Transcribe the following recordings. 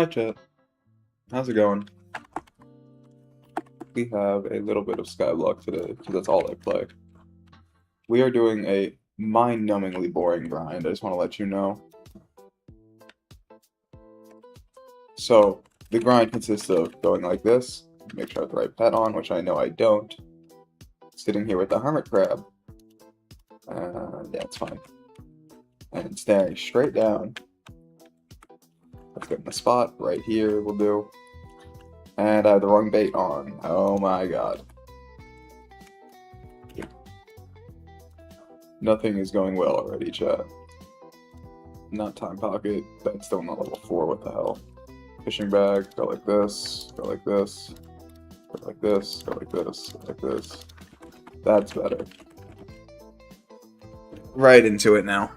Hi chat, how's it going? We have a little bit of Skyblock today, because that's all I play. We are doing a mind-numbingly boring grind, I just want to let you know. So, the grind consists of going like this, make sure I have the right pet on, which I know I don't. Sitting here with the hermit crab. Yeah, it's fine. And staring straight down. Let's get in the spot, right here will do. And I have the wrong bait on. Oh my god. Nothing is going well already, chat. Not time pocket. That's still not level 4. What the hell? Fishing bag. Go like this. Go like this. Go like this. Go like this. Go like this. That's better. Right into it now.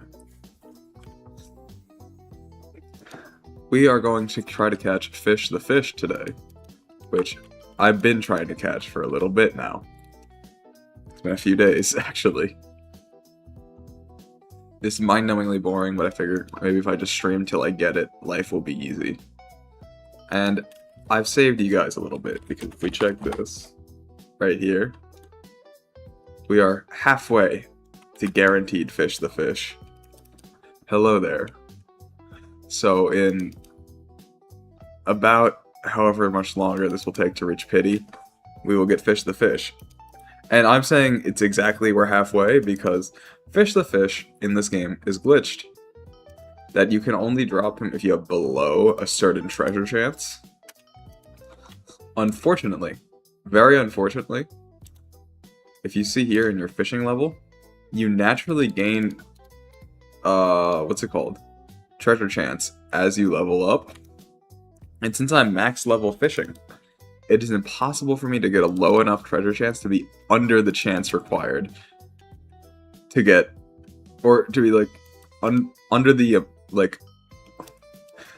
We are going to try to catch Fish the Fish today, which I've been trying to catch for a little bit now. It's been a few days, actually. This is mind-numbingly boring, but I figured maybe if I just stream till I get it, life will be easy. And I've saved you guys a little bit, because if we check this, right here, we are halfway to guaranteed Fish the Fish. Hello there. So in about however much longer this will take to reach pity, we will get Fish the Fish. And I'm saying it's exactly we're halfway because Fish the Fish in this game is glitched. That you can only drop him if you have below a certain treasure chance. Unfortunately, very unfortunately, if you see here in your fishing level, you naturally gain, what's it called? Treasure chance as you level up. And since I'm max level fishing, it is impossible for me to get a low enough treasure chance to be under the chance required to get, or to be like under the like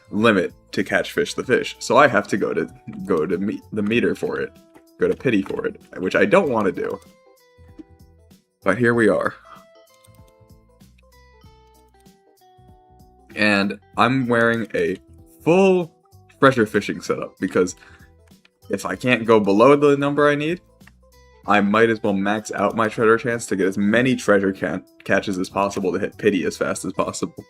limit to catch Fish the Fish. So I have to go to the meter for it, go to pity for it, which I don't want to do. But here we are. And I'm wearing a full treasure fishing setup because if I can't go below the number I need, I might as well max out my treasure chance to get as many treasure catches as possible to hit pity as fast as possible.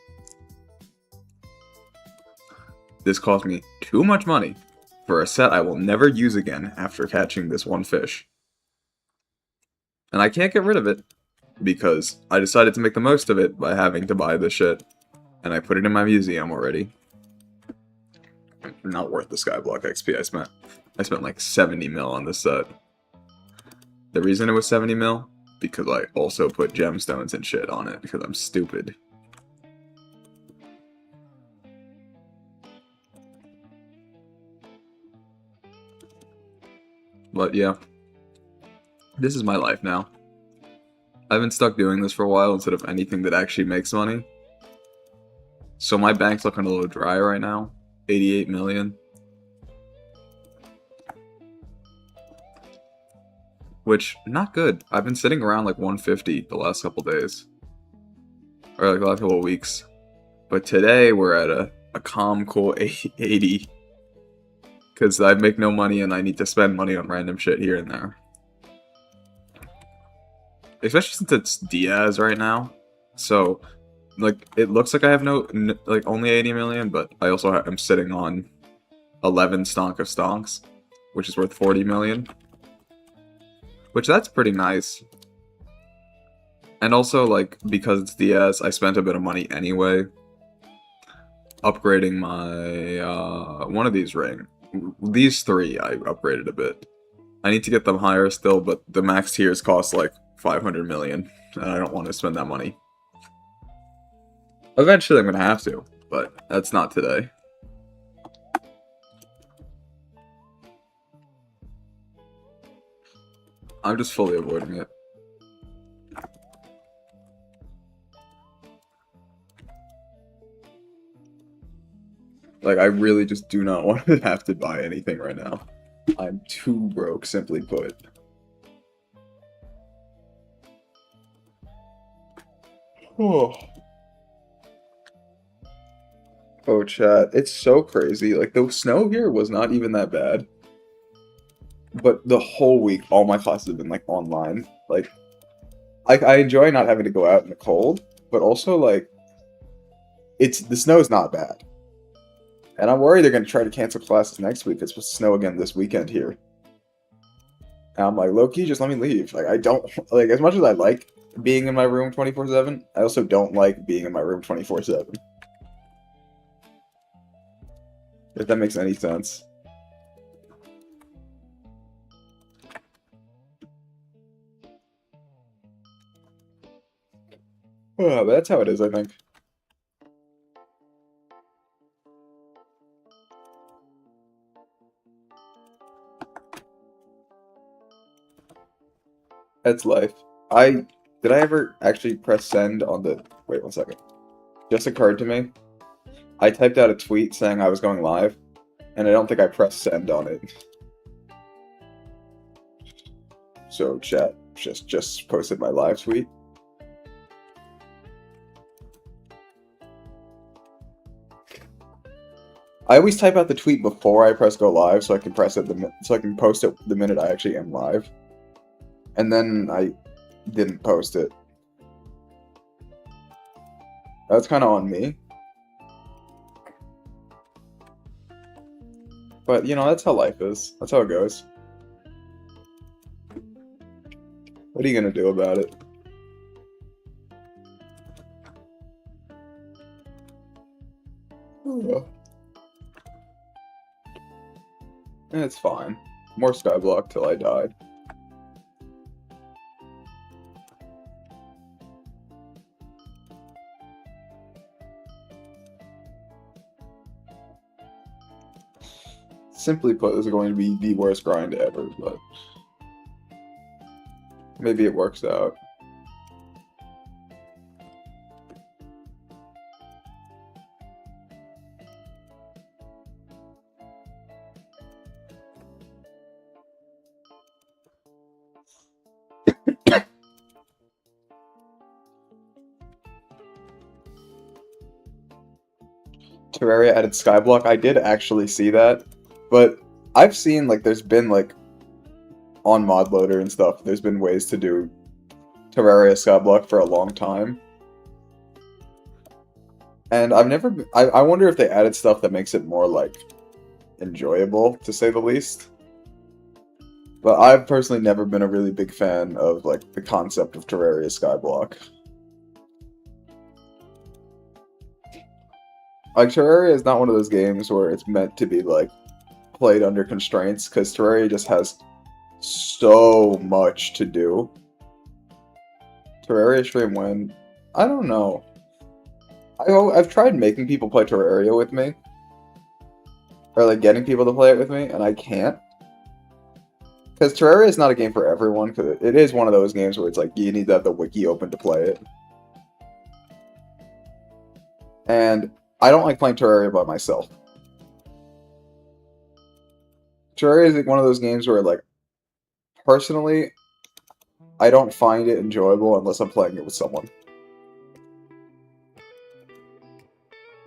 This cost me too much money for a set I will never use again after catching this one fish. And I can't get rid of it because I decided to make the most of it by having to buy this shit. And I put it in my museum already. Not worth the Skyblock XP I spent. I spent like 70 mil on this set. The reason it was 70 mil? Because I also put gemstones and shit on it, because I'm stupid. But yeah. This is my life now. I've been stuck doing this for a while instead of anything that actually makes money. So my bank's looking a little dry right now. 88 million. Which, not good. I've been sitting around like 150 the last couple days. Or like the last couple of weeks. But today we're at a calm, cool 80. Because I make no money and I need to spend money on random shit here and there. Especially since it's Diaz right now. So, like, it looks like I have like, only 80 million, but I also am sitting on 11 stonk of stonks, which is worth 40 million. Which, that's pretty nice. And also, like, because it's Diaz, I spent a bit of money anyway. Upgrading my, one of these these 3 I upgraded a bit. I need to get them higher still, but the max tiers cost, like, 500 million, and I don't want to spend that money. Eventually I'm gonna have to, but that's not today. I'm just fully avoiding it. Like, I really just do not want to have to buy anything right now. I'm too broke, simply put. Oh. Oh, chat, it's so crazy. Like, the snow here was not even that bad. But the whole week, all my classes have been, like, online. Like, I enjoy not having to go out in the cold, but also, like, the snow is not bad. And I'm worried they're going to try to cancel classes next week. It's supposed to snow again this weekend here. And I'm like, low-key, just let me leave. Like, I don't, like, as much as I like being in my room 24/7, I also don't like being in my room 24/7. If that makes any sense. But that's how it is, I think. That's life. Did I ever actually press send on the... Wait 1 second. Just occurred to me. I typed out a tweet saying I was going live, and I don't think I pressed send on it. So chat just posted my live tweet. I always type out the tweet before I press go live, so I can post it the minute I actually am live. And then I didn't post it. That's kind of on me. But, you know, that's how life is. That's how it goes. What are you gonna do about it? It's fine. More Skyblock till I die. Simply put, this is going to be the worst grind ever, but maybe it works out. Terraria added Skyblock. I did actually see that, but I've seen, like, there's been, like, on ModLoader and stuff, there's been ways to do Terraria Skyblock for a long time. And I wonder if they added stuff that makes it more, like, enjoyable, to say the least. But I've personally never been a really big fan of, like, the concept of Terraria Skyblock. Like, Terraria is not one of those games where it's meant to be, like, played under constraints, because Terraria just has so much to do. Terraria stream when? I don't know. I've tried making people play Terraria with me. Or, like, getting people to play it with me, and I can't. Because Terraria is not a game for everyone, because it is one of those games where it's like, you need to have the wiki open to play it. And I don't like playing Terraria by myself. Terraria is like one of those games where, like, personally, I don't find it enjoyable unless I'm playing it with someone.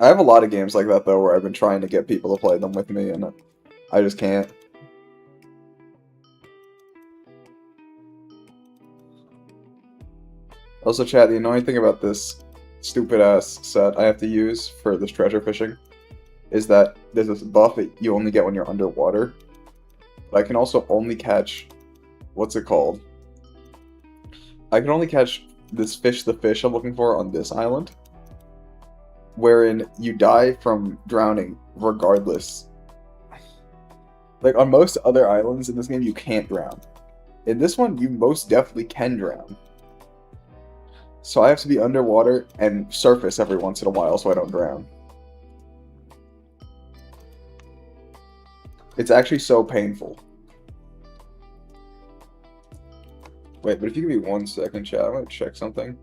I have a lot of games like that, though, where I've been trying to get people to play them with me, and I just can't. Also, chat, the annoying thing about this stupid-ass set I have to use for this treasure fishing is that there's this buff that you only get when you're underwater. But I can also only catch... What's it called? I can only catch this fish, the fish I'm looking for, on this island. Wherein you die from drowning regardless. Like, on most other islands in this game, you can't drown. In this one, you most definitely can drown. So I have to be underwater and surface every once in a while so I don't drown. It's actually so painful. Wait, but if you give me 1 second, chat, I'm gonna check something.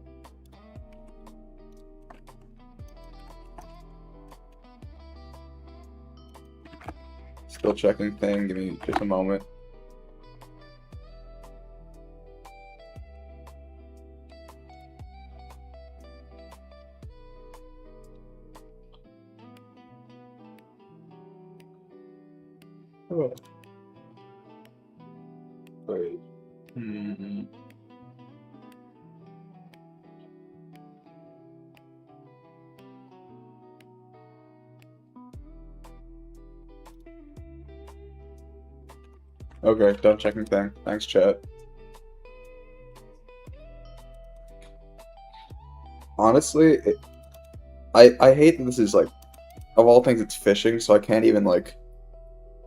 Still checking thing, give me just a moment. Oh. Wait. Hmm. Okay, done checking thing. Thanks, chat. Honestly, I hate that this is like, of all things, it's phishing, so I can't even like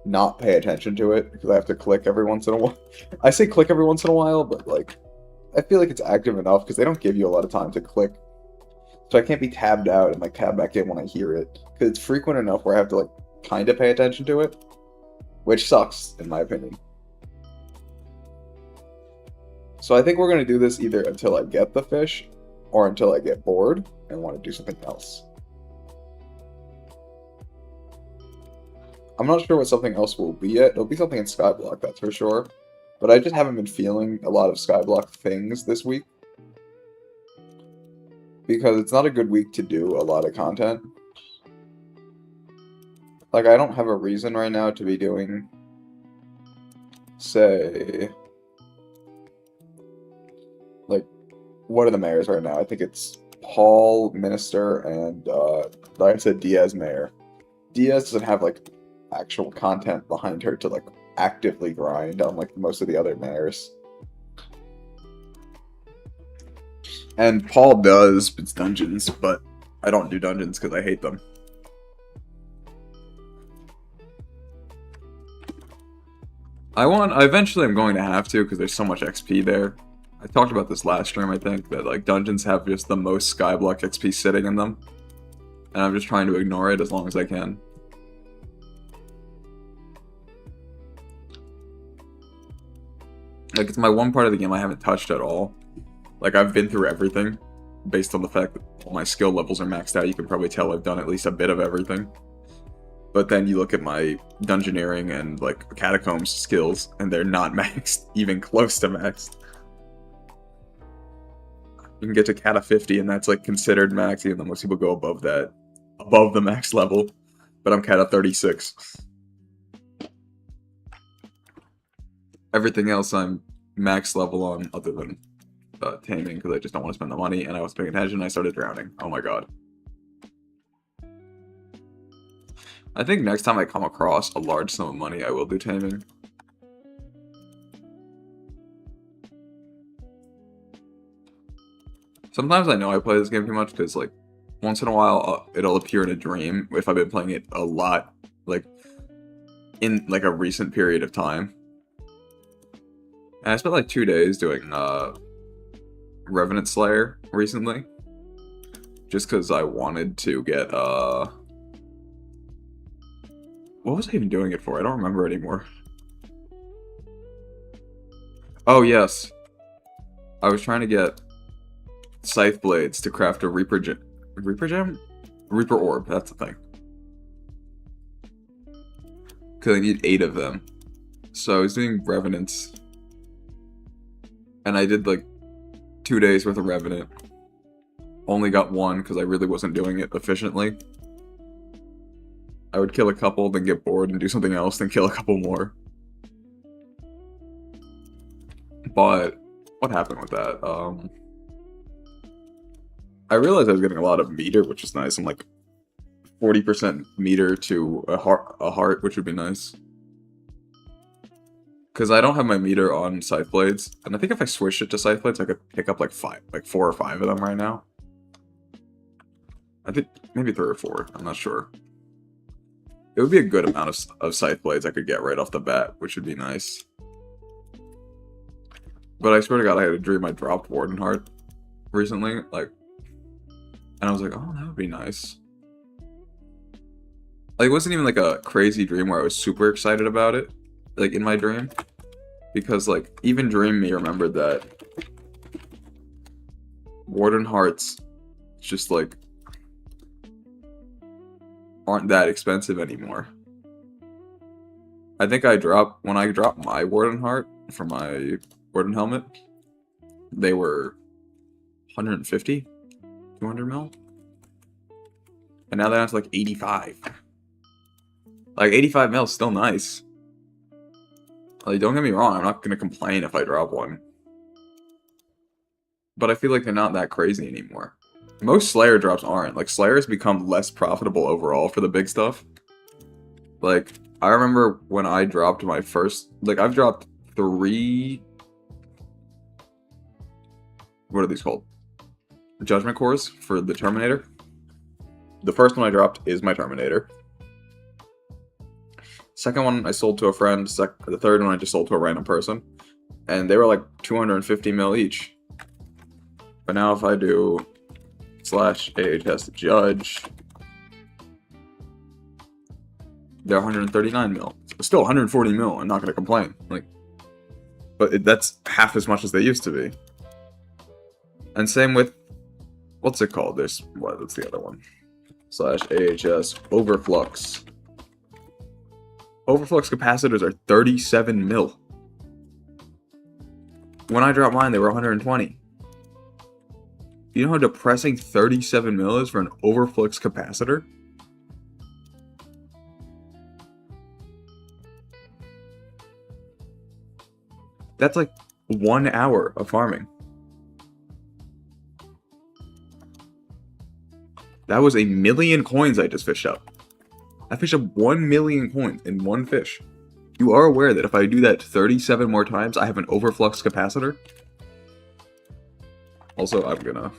not pay attention to it because I have to click every once in a while. I say click every once in a while, but like, I feel like it's active enough because they don't give you a lot of time to click. So I can't be tabbed out and like tab back in when I hear it because it's frequent enough where I have to like kind of pay attention to it, which sucks in my opinion. So I think we're gonna do this either until I get the fish or until I get bored and want to do something else. I'm not sure what something else will be yet. It'll be something in Skyblock, that's for sure. But I just haven't been feeling a lot of Skyblock things this week. Because it's not a good week to do a lot of content. Like, I don't have a reason right now to be doing, say, like, what are the mayors right now? I think it's Paul, Minister, and, like I said, Diaz, Mayor. Diaz doesn't have, like, actual content behind her to, like, actively grind on, like, most of the other mayors. And Paul does, it's dungeons, but I don't do dungeons because I hate them. Eventually I'm going to have to because there's so much XP there. I talked about this last stream, I think, that like dungeons have just the most Skyblock XP sitting in them. And I'm just trying to ignore it as long as I can. Like, it's my one part of the game I haven't touched at all. Like, I've been through everything. Based on the fact that all my skill levels are maxed out, you can probably tell I've done at least a bit of everything. But then you look at my dungeoneering and, like, catacombs skills, and they're not maxed, even close to maxed. You can get to Cata 50, and that's, like, considered max, even though most people go above that. Above the max level. But I'm Cata 36. Everything else I'm max level on, other than taming, because I just don't want to spend the money, and I was paying attention, and I started drowning. Oh my god. I think next time I come across a large sum of money, I will do taming. Sometimes I know I play this game too much, because, like, once in a while, it'll appear in a dream, if I've been playing it a lot, like, in, like, a recent period of time. And I spent, like, 2 days doing, Revenant Slayer recently. Just because I wanted to get, what was I even doing it for? I don't remember anymore. Oh, yes. I was trying to get Scythe Blades to craft a Reaper Gem? Reaper Gem? Reaper Orb, that's the thing. Because I need 8 of them. So I was doing Revenants. And I did, like, 2 days worth of Revenant. Only got 1 because I really wasn't doing it efficiently. I would kill a couple, then get bored and do something else, then kill a couple more. But what happened with that? I realized I was getting a lot of meter, which is nice. I'm like 40% meter to a heart, which would be nice. Because I don't have my meter on Scythe Blades, and I think if I switched it to Scythe Blades, I could pick up like 4 or 5 of them right now. I think maybe 3 or 4. I'm not sure. It would be a good amount of Scythe Blades I could get right off the bat, which would be nice. But I swear to God, I had a dream I dropped Warden Heart recently, like, and I was like, oh, that would be nice. Like, it wasn't even like a crazy dream where I was super excited about it, like, in my dream. Because, like, even Dream Me remembered that Warden Hearts just, like, aren't that expensive anymore. I think when I dropped my Warden Heart for my Warden Helmet, they were 150, 200 mil. And now they're down to like 85. Like 85 mil is still nice. Like, don't get me wrong, I'm not gonna complain if I drop one. But I feel like they're not that crazy anymore. Most Slayer drops aren't. Like, Slayers become less profitable overall for the big stuff. Like, I remember when I dropped my first... Like, I've dropped 3... What are these called? Judgment Cores for the Terminator. The first one I dropped is my Terminator. Second one I sold to a friend. The third one I just sold to a random person. And they were like 250 mil each. But now if I do /AHS judge, they're 139 mil. Still 140 mil. I'm not going to complain. Like, but that's half as much as they used to be. And same with, what's it called? What's the other one? /AHS overflux. Overflux capacitors are 37 mil. When I dropped mine, they were 120. You know how depressing 37 mil is for an overflux capacitor? That's like 1 hour of farming. That was 1 million coins I just fished up. I fished up 1 million coins in one fish. You are aware that if I do that 37 more times, I have an overflux capacitor? Also, I'm gonna...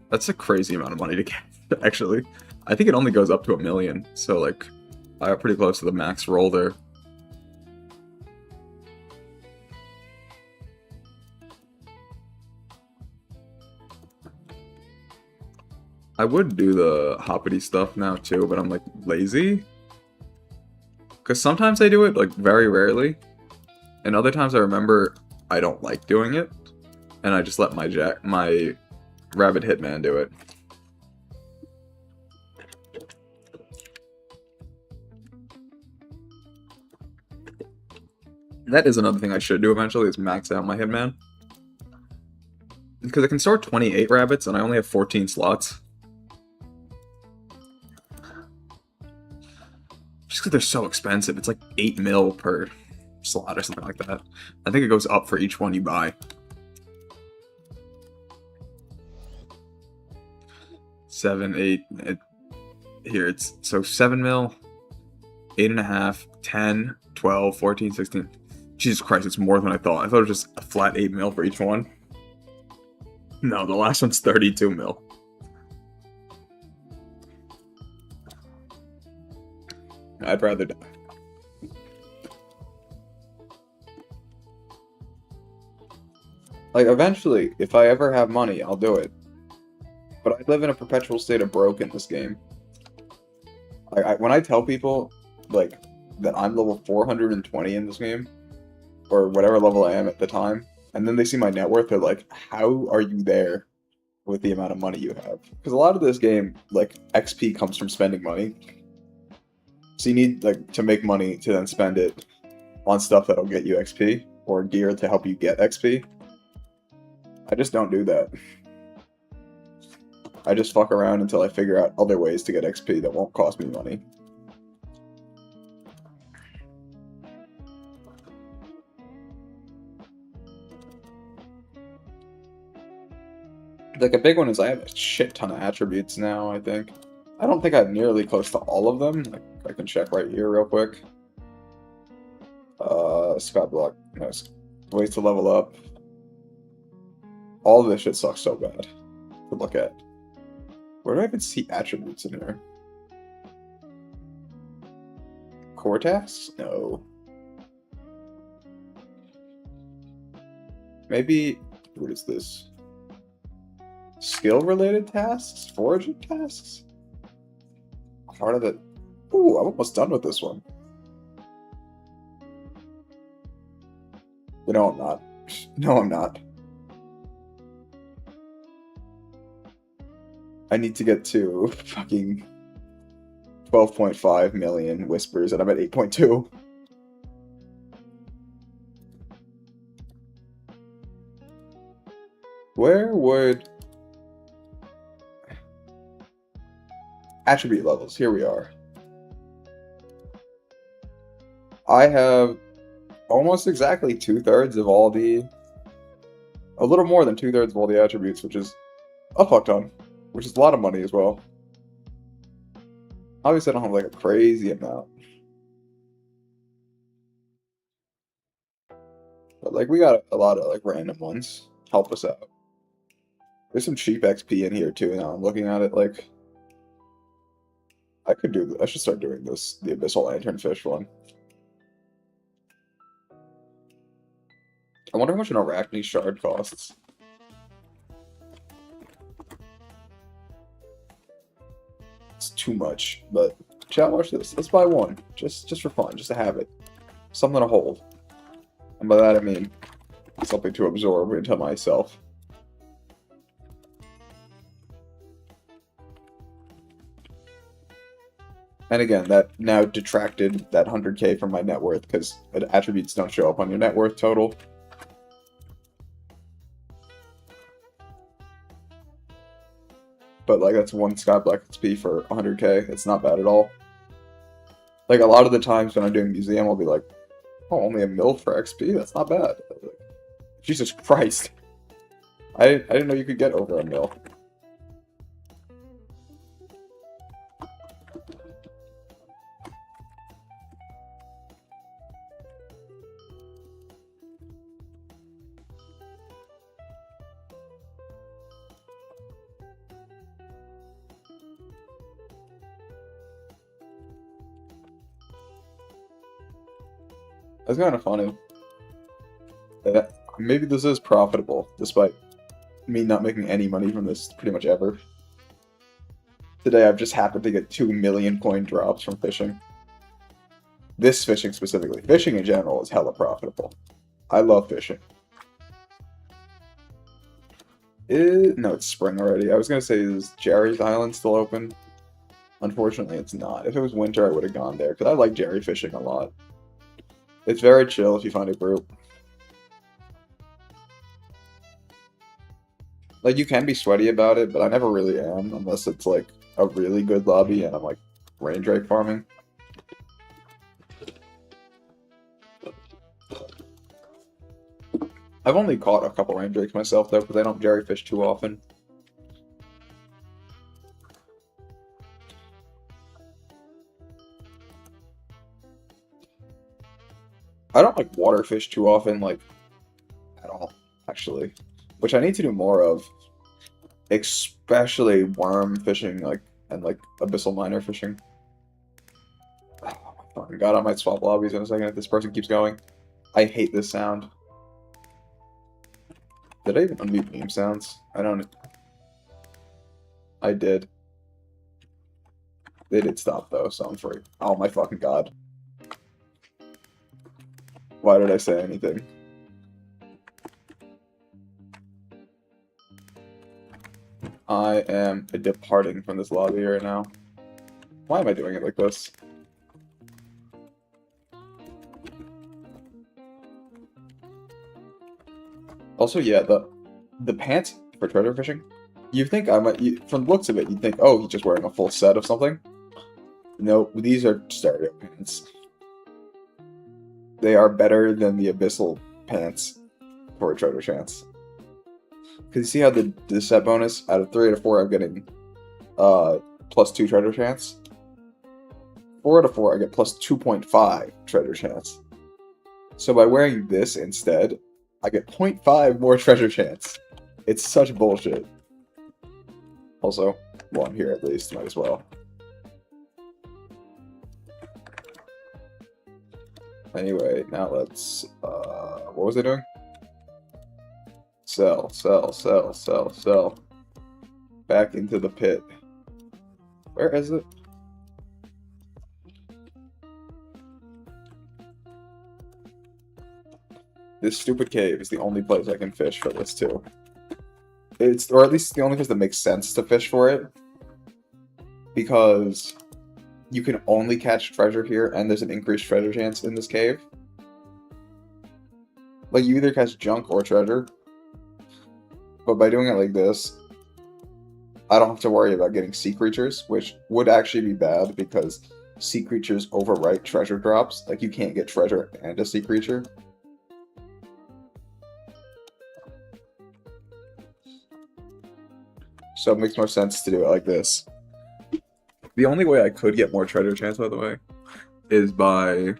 That's a crazy amount of money to get, actually. I think it only goes up to 1 million, so like, I got pretty close to the max roll there. I would do the hoppity stuff now too, but I'm like lazy. Because sometimes I do it, like very rarely. And other times I remember I don't like doing it. And I just let my Rabbit Hitman do it. That is another thing I should do eventually, is max out my Hitman. Because I can store 28 rabbits and I only have 14 slots. Just because they're so expensive. It's like 8 mil per slot or something like that. I think it goes up for each one you buy. 7, 8... Here, it's... So 7 mil, 8.5, 10, 12, 14, 16... Jesus Christ, it's more than I thought. I thought it was just a flat 8 mil for each one. No, the last one's 32 mil. I'd rather die. Like, eventually, if I ever have money, I'll do it. But I live in a perpetual state of broke in this game. When I tell people, like, that I'm level 420 in this game, or whatever level I am at the time, and then they see my net worth, they're like, how are you there with the amount of money you have? Because a lot of this game, like, XP comes from spending money. So you need, like, to make money to then spend it on stuff that'll get you XP, or gear to help you get XP. I just don't do that. I just fuck around until I figure out other ways to get XP that won't cost me money. Like, a big one is I have a shit ton of attributes now, I think. I don't think I'm nearly close to all of them. Like, I can check right here real quick. Skyblock. No, ways to level up. All of this shit sucks so bad to look at. Where do I even see attributes in here? Core tasks? No. Maybe... What is this? Skill-related tasks? Foraging tasks? Part of it... Ooh, I'm almost done with this one. But no, I'm not. No, I'm not. I need to get to fucking 12.5 million whispers, and I'm at 8.2. Where would attribute levels? Here we are. I have almost exactly 2/3 of all the, a little more than 2/3 of all the attributes, which is a fuck ton, which is a lot of money as well. Obviously, I don't have like a crazy amount, but like we got a lot of like random ones. Help us out. There's some cheap XP in here too. Now I'm looking at it like I could do. I should start doing this. The Abyssal Lanternfish one. I wonder how much an Arachne shard costs. It's too much, but chat, watch this. Let's buy one, just for fun, just to have it, something to hold, and by that I mean something to absorb into myself. And again, that now detracted that 100k from my net worth because attributes don't show up on your net worth total. But like that's one Skyblock XP for 100k. It's not bad at all. Like a lot of the times when I'm doing museum, I'll be like, "Oh, only a mil for XP? That's not bad." Like, Jesus Christ! I didn't know you could get over a mil. That's kind of funny. Maybe this is profitable, despite me not making any money from this pretty much ever. Today I've just happened to get 2 million coin drops from fishing. This fishing specifically. Fishing in general is hella profitable. I love fishing. No, it's spring already. I was gonna say, is Jerry's Island still open? Unfortunately, it's not. If it was winter, I would have gone there, because I like Jerry fishing a lot. It's very chill if you find a group. Like, you can be sweaty about it, but I never really am, unless it's, like, a really good lobby and I'm, like, rain drake farming. I've only caught a couple rain drakes myself, though, because I don't Jerry fish too often. I don't, like, water fish too often, like, at all, actually. Which I need to do more of. Especially worm fishing, like, and, like, abyssal miner fishing. Oh my fucking god, I might swap lobbies in a second if this person keeps going. I hate this sound. Did I even unmute meme sounds? I don't... I did. They did stop, though, so I'm free. Oh my fucking god. Why did I say anything? I am departing from this lobby right now. Why am I doing it like this? Also, yeah, the pants for treasure fishing. You think I might, from the looks of it, you'd think, oh, he's just wearing a full set of something. No, these are stereo pants. They are better than the abyssal pants for a treasure chance. Because you see how the set bonus, out of 3 out of 4, I'm getting +2 treasure chance. 4 out of 4, I get +2.5 treasure chance. So by wearing this instead, I get 0.5 more treasure chance. It's such bullshit. Also, well, I'm here at least, might as well. Anyway, now let's, what was I doing? Sell, sell, sell, sell, sell. Back into the pit. Where is it? This stupid cave is the only place I can fish for this too. It's, or at least the only place that makes sense to fish for it. Because you can only catch treasure here, and there's an increased treasure chance in this cave. Like, you either catch junk or treasure. But by doing it like this, I don't have to worry about getting sea creatures, which would actually be bad because sea creatures overwrite treasure drops. Like, you can't get treasure and a sea creature. So it makes more sense to do it like this. The only way I could get more treasure chance, by the way, is by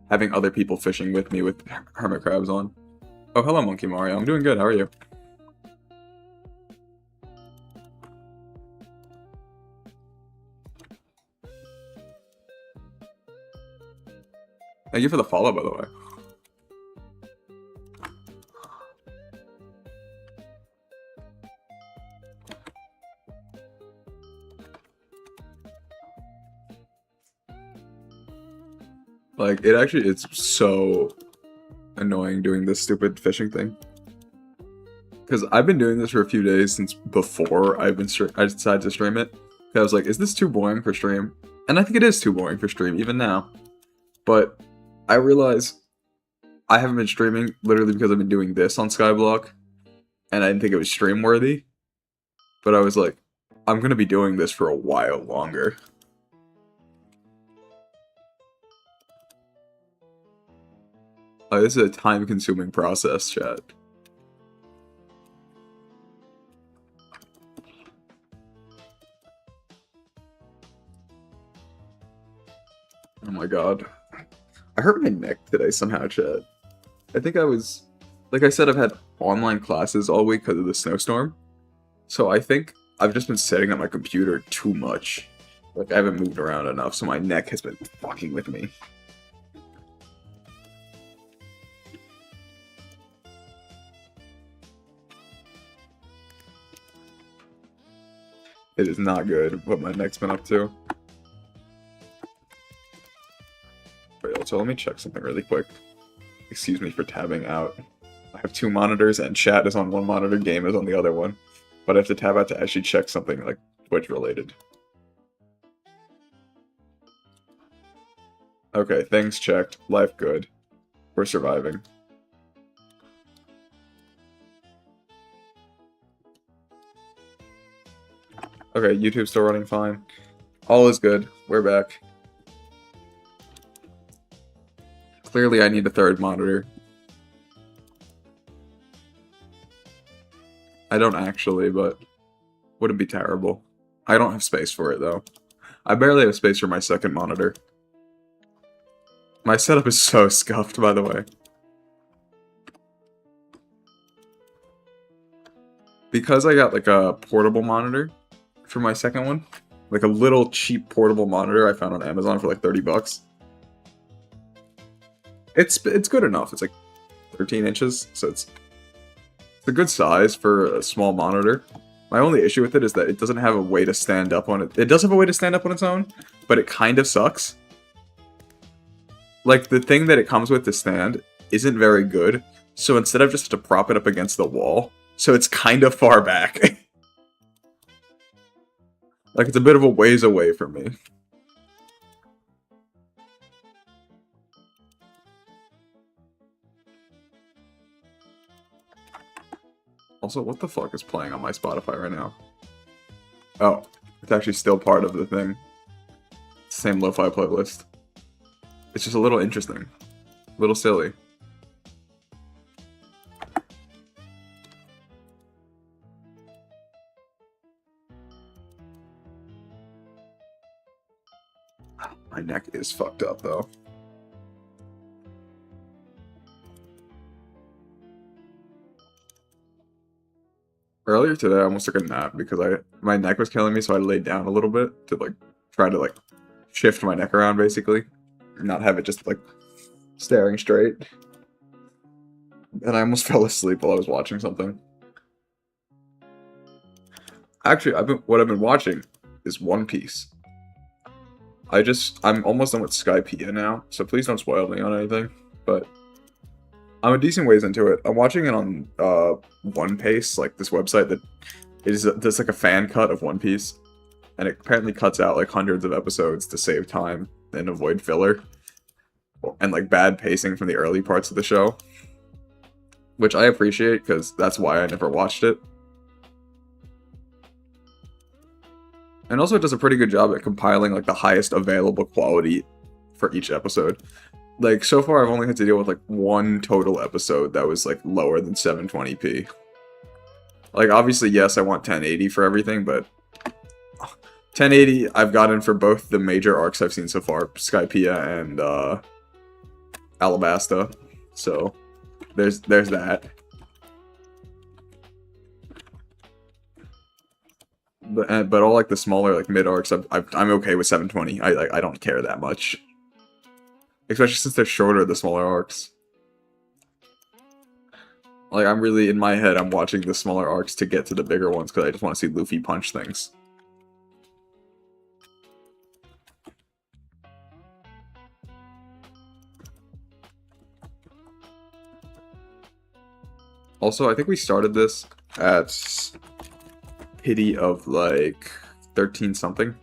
having other people fishing with me with hermit crabs on. Oh, hello, Monkey Mario. I'm doing good. How are you? Thank you for the follow, by the way. Like, it's so annoying doing this stupid fishing thing. Because I've been doing this for a few days since before I decided to stream it. I was like, is this too boring for stream? And I think it is too boring for stream, even now. But I realize I haven't been streaming literally because I've been doing this on Skyblock. And I didn't think it was stream worthy. But I was like, I'm going to be doing this for a while longer. This is a time-consuming process, chat. Oh my god. I hurt my neck today somehow, chat. I think I was... Like I said, I've had online classes all week because of the snowstorm. So I think I've just been sitting at my computer too much. Like, I haven't moved around enough, so my neck has been fucking with me. It is not good what my neck's been up to. Wait, also let me check something really quick. Excuse me for tabbing out. I have two monitors and chat is on one monitor, game is on the other one. But I have to tab out to actually check something like Twitch related. Okay, things checked. Life good. We're surviving. Okay, YouTube's still running fine. All is good. We're back. Clearly I need a third monitor. I don't actually, but wouldn't be terrible. I don't have space for it, though. I barely have space for my second monitor. My setup is so scuffed, by the way. Because I got, like, a portable monitor for my second one, like a little cheap portable monitor I found on Amazon for like 30 bucks. It's good enough. It's like 13 inches, so it's a good size for a small monitor. My only issue with it is that it doesn't have a way to stand up on it. It does have a way to stand up on its own, but it kind of sucks. Like, the thing that it comes with to stand isn't very good, so instead I've just to prop it up against the wall, so it's kind of far back. Like, it's a bit of a ways away from me. Also, what the fuck is playing on my Spotify right now? Oh, it's actually still part of the thing. Same lo-fi playlist. It's just a little interesting. A little silly. My neck is fucked up, though. Earlier today, I almost took a nap because my neck was killing me, so I laid down a little bit to, like, try to, like, shift my neck around, basically. Not have it just, like, staring straight. And I almost fell asleep while I was watching something. Actually, what I've been watching is One Piece. I'm almost done with Skypea now, so please don't spoil me on anything, but I'm a decent ways into it. I'm watching it on One Piece, like this website that there's like a fan cut of One Piece, and it apparently cuts out like hundreds of episodes to save time and avoid filler and like bad pacing from the early parts of the show. which I appreciate because that's why I never watched it. And also it does a pretty good job at compiling like the highest available quality for each episode. Like so far I've only had to deal with like one total episode that was like lower than 720p. Like obviously yes, I want 1080 for everything, but 1080 I've gotten for both the major arcs I've seen so far, Skypiea and Alabasta. So there's that. But all like the smaller like mid arcs, I'm okay with 720. I don't care that much, especially since they're shorter, the smaller arcs. Like I'm really in my head, I'm watching the smaller arcs to get to the bigger ones because I just want to see Luffy punch things. Also, I think we started this at pity of like 13 something.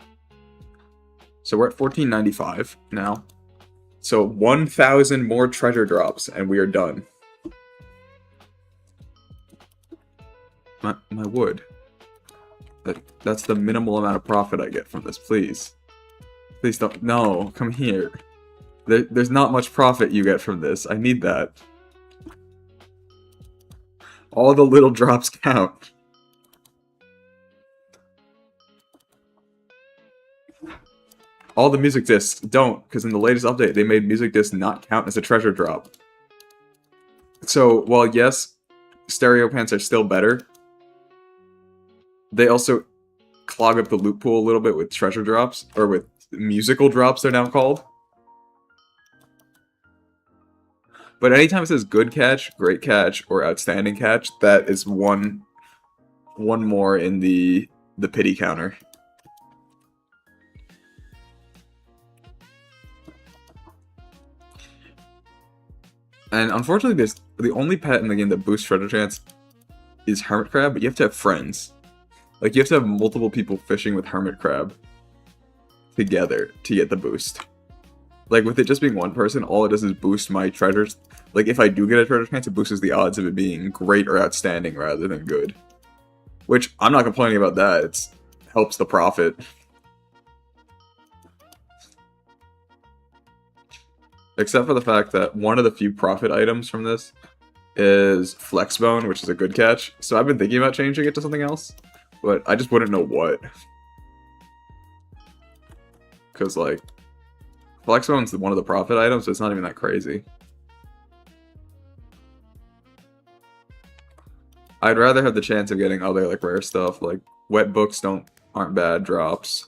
So we're at 1495 now. So 1,000 more treasure drops and we are done. My wood. That's the minimal amount of profit I get from this, please. Please don't. No, come here. There's not much profit you get from this. I need that. All the little drops count. All the music discs don't, because in the latest update, they made music discs not count as a treasure drop. So, while yes, stereo pants are still better, they also clog up the loot pool a little bit with treasure drops, or with musical drops they're now called. But anytime it says good catch, great catch, or outstanding catch, that is one more in the pity counter. And unfortunately, the only pet in the game that boosts treasure chance is Hermit Crab, but you have to have friends. Like, you have to have multiple people fishing with Hermit Crab together to get the boost. Like, with it just being one person, all it does is boost my treasures. Like, if I do get a treasure chance, it boosts the odds of it being great or outstanding rather than good. Which, I'm not complaining about that. It helps the profit. Except for the fact that one of the few profit items from this is Flexbone, which is a good catch. So I've been thinking about changing it to something else, but I just wouldn't know what. Because, like, Flexbone's one of the profit items, so it's not even that crazy. I'd rather have the chance of getting other, like, rare stuff, like, wet books aren't bad drops.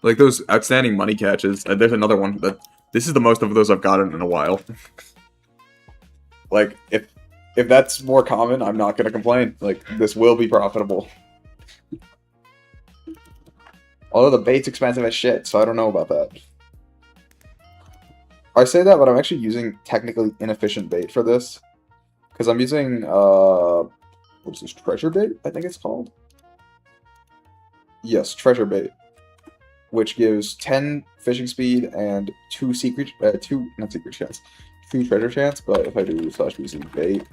Like, those outstanding money catches, there's another one that, this is the most of those I've gotten in a while. Like, if that's more common, I'm not gonna complain. Like, this will be profitable. Although the bait's expensive as shit, so I don't know about that. I say that, but I'm actually using technically inefficient bait for this. Because I'm using, what's this, treasure bait, I think it's called? Yes, treasure bait. Which gives 10 fishing speed and 2 treasure chance, but if I do /BC bait,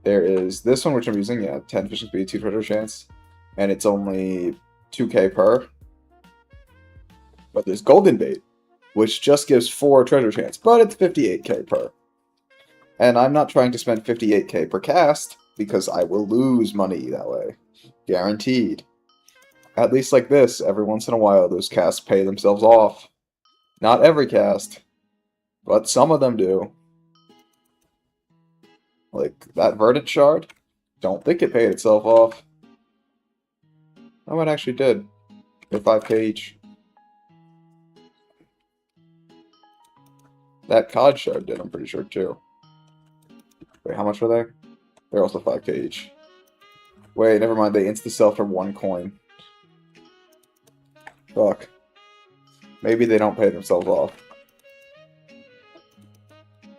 there is this one which I'm using, yeah, 10 fishing speed, 2 treasure chance, and it's only 2k per. But there's golden bait, which just gives 4 treasure chance, but it's 58k per. And I'm not trying to spend 58k per cast, because I will lose money that way. Guaranteed. At least like this, every once in a while, those casts pay themselves off. Not every cast, but some of them do. Like, that Verdant Shard, don't think it paid itself off. Oh, it actually did. They're 5k each. That Cod Shard did, I'm pretty sure, too. Wait, how much were they? They're also 5k each. Wait, never mind, they insta-sell for 1 coin. Fuck. Maybe they don't pay themselves off.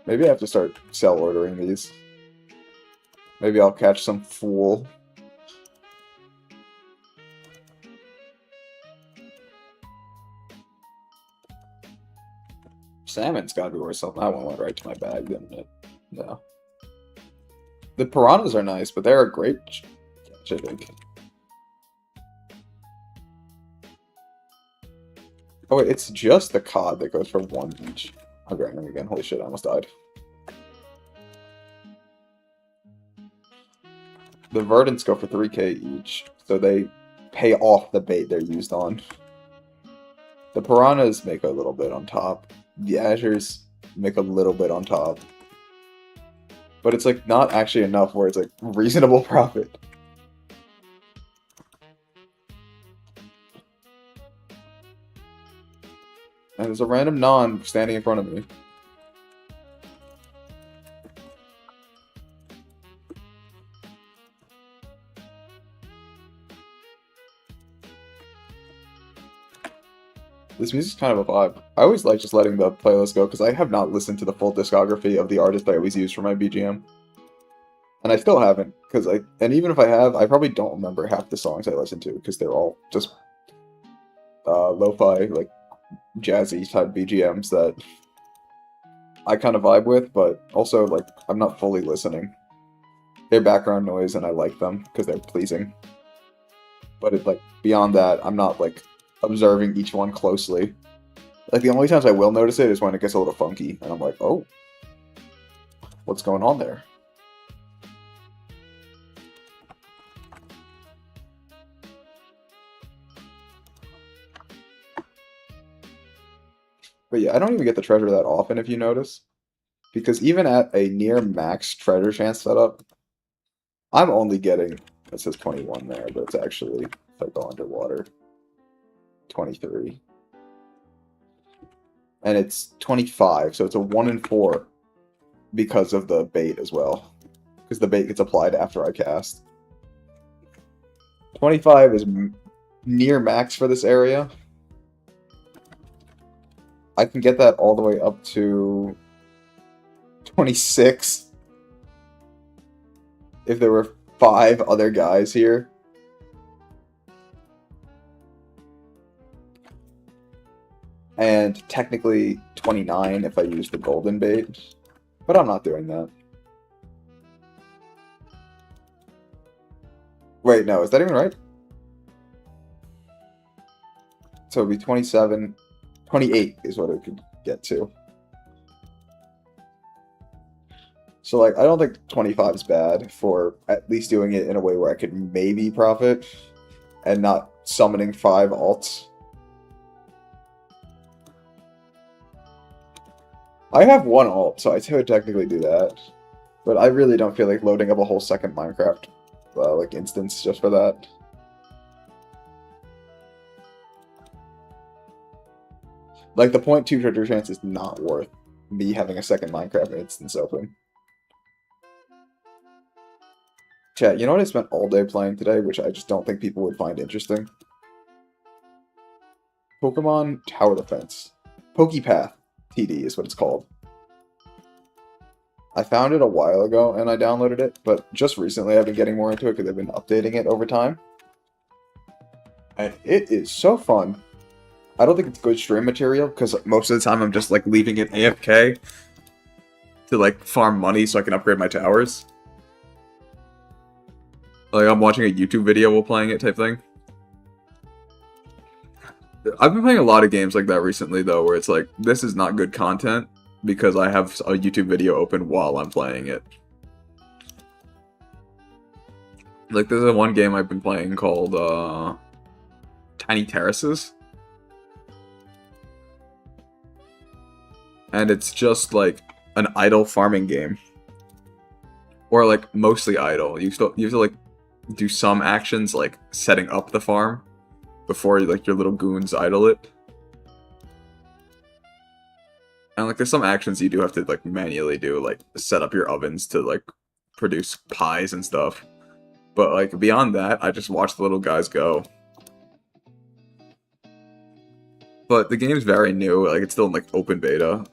Maybe I have to start sell ordering these. Maybe I'll catch some fool. Salmon's gotta be worth something. That one went right to my bag, didn't it? No. The piranhas are nice, but they're a great catch, I think. Oh wait, it's just the cod that goes for 1 each. I'm grinding again. Holy shit, I almost died. The verdants go for 3k each, so they pay off the bait they're used on. The piranhas make a little bit on top. The azures make a little bit on top. But it's like not actually enough where it's like reasonable profit. And there's a random non standing in front of me. This music's kind of a vibe. I always like just letting the playlist go because I have not listened to the full discography of the artist I always use for my BGM. And I still haven't, and even if I have, I probably don't remember half the songs I listen to because they're all just lo-fi, like jazzy type BGMs that I kind of vibe with, but also like I'm not fully listening. They're background noise and I like them because they're pleasing. But it's like beyond that, I'm not like observing each one closely. Like the only times I will notice it is when it gets a little funky and I'm like, oh, what's going on there? But yeah, I don't even get the treasure that often if you notice. Because even at a near max treasure chance setup, I'm only getting, it says 21 there, but it's actually, if I go underwater, 23. And it's 25, so it's a 1 in 4 because of the bait as well. Because the bait gets applied after I cast. 25 is near max for this area. I can get that all the way up to 26 if there were 5 other guys here. And technically 29 if I use the golden bait. But I'm not doing that. Wait, no, is that even right? So it'd be 27... 28 is what it could get to. So, like, I don't think 25 is bad for at least doing it in a way where I could maybe profit and not summoning 5 alts. I have 1 alt, so I could technically do that. But I really don't feel like loading up a whole second Minecraft like instance just for that. Like, the 0.2 treasure chance is not worth me having a second Minecraft instance open. Chat, you know what I spent all day playing today, which I just don't think people would find interesting? Pokemon Tower Defense. Pokepath TD is what it's called. I found it a while ago and I downloaded it, but just recently I've been getting more into it because they've been updating it over time. And it is so fun. I don't think it's good stream material, because most of the time I'm just, like, leaving it AFK to, like, farm money so I can upgrade my towers. Like, I'm watching a YouTube video while playing it type thing. I've been playing a lot of games like that recently, though, where it's like, this is not good content, because I have a YouTube video open while I'm playing it. Like, there's a one game I've been playing called, Tiny Terraces. And it's just, like, an idle farming game. Or, like, mostly idle. You have to, like, do some actions, like, setting up the farm before, like, your little goons idle it. And, like, there's some actions you do have to, like, manually do, like, set up your ovens to, like, produce pies and stuff. But, like, beyond that, I just watch the little guys go. But the game's very new, like, it's still in, like, open beta.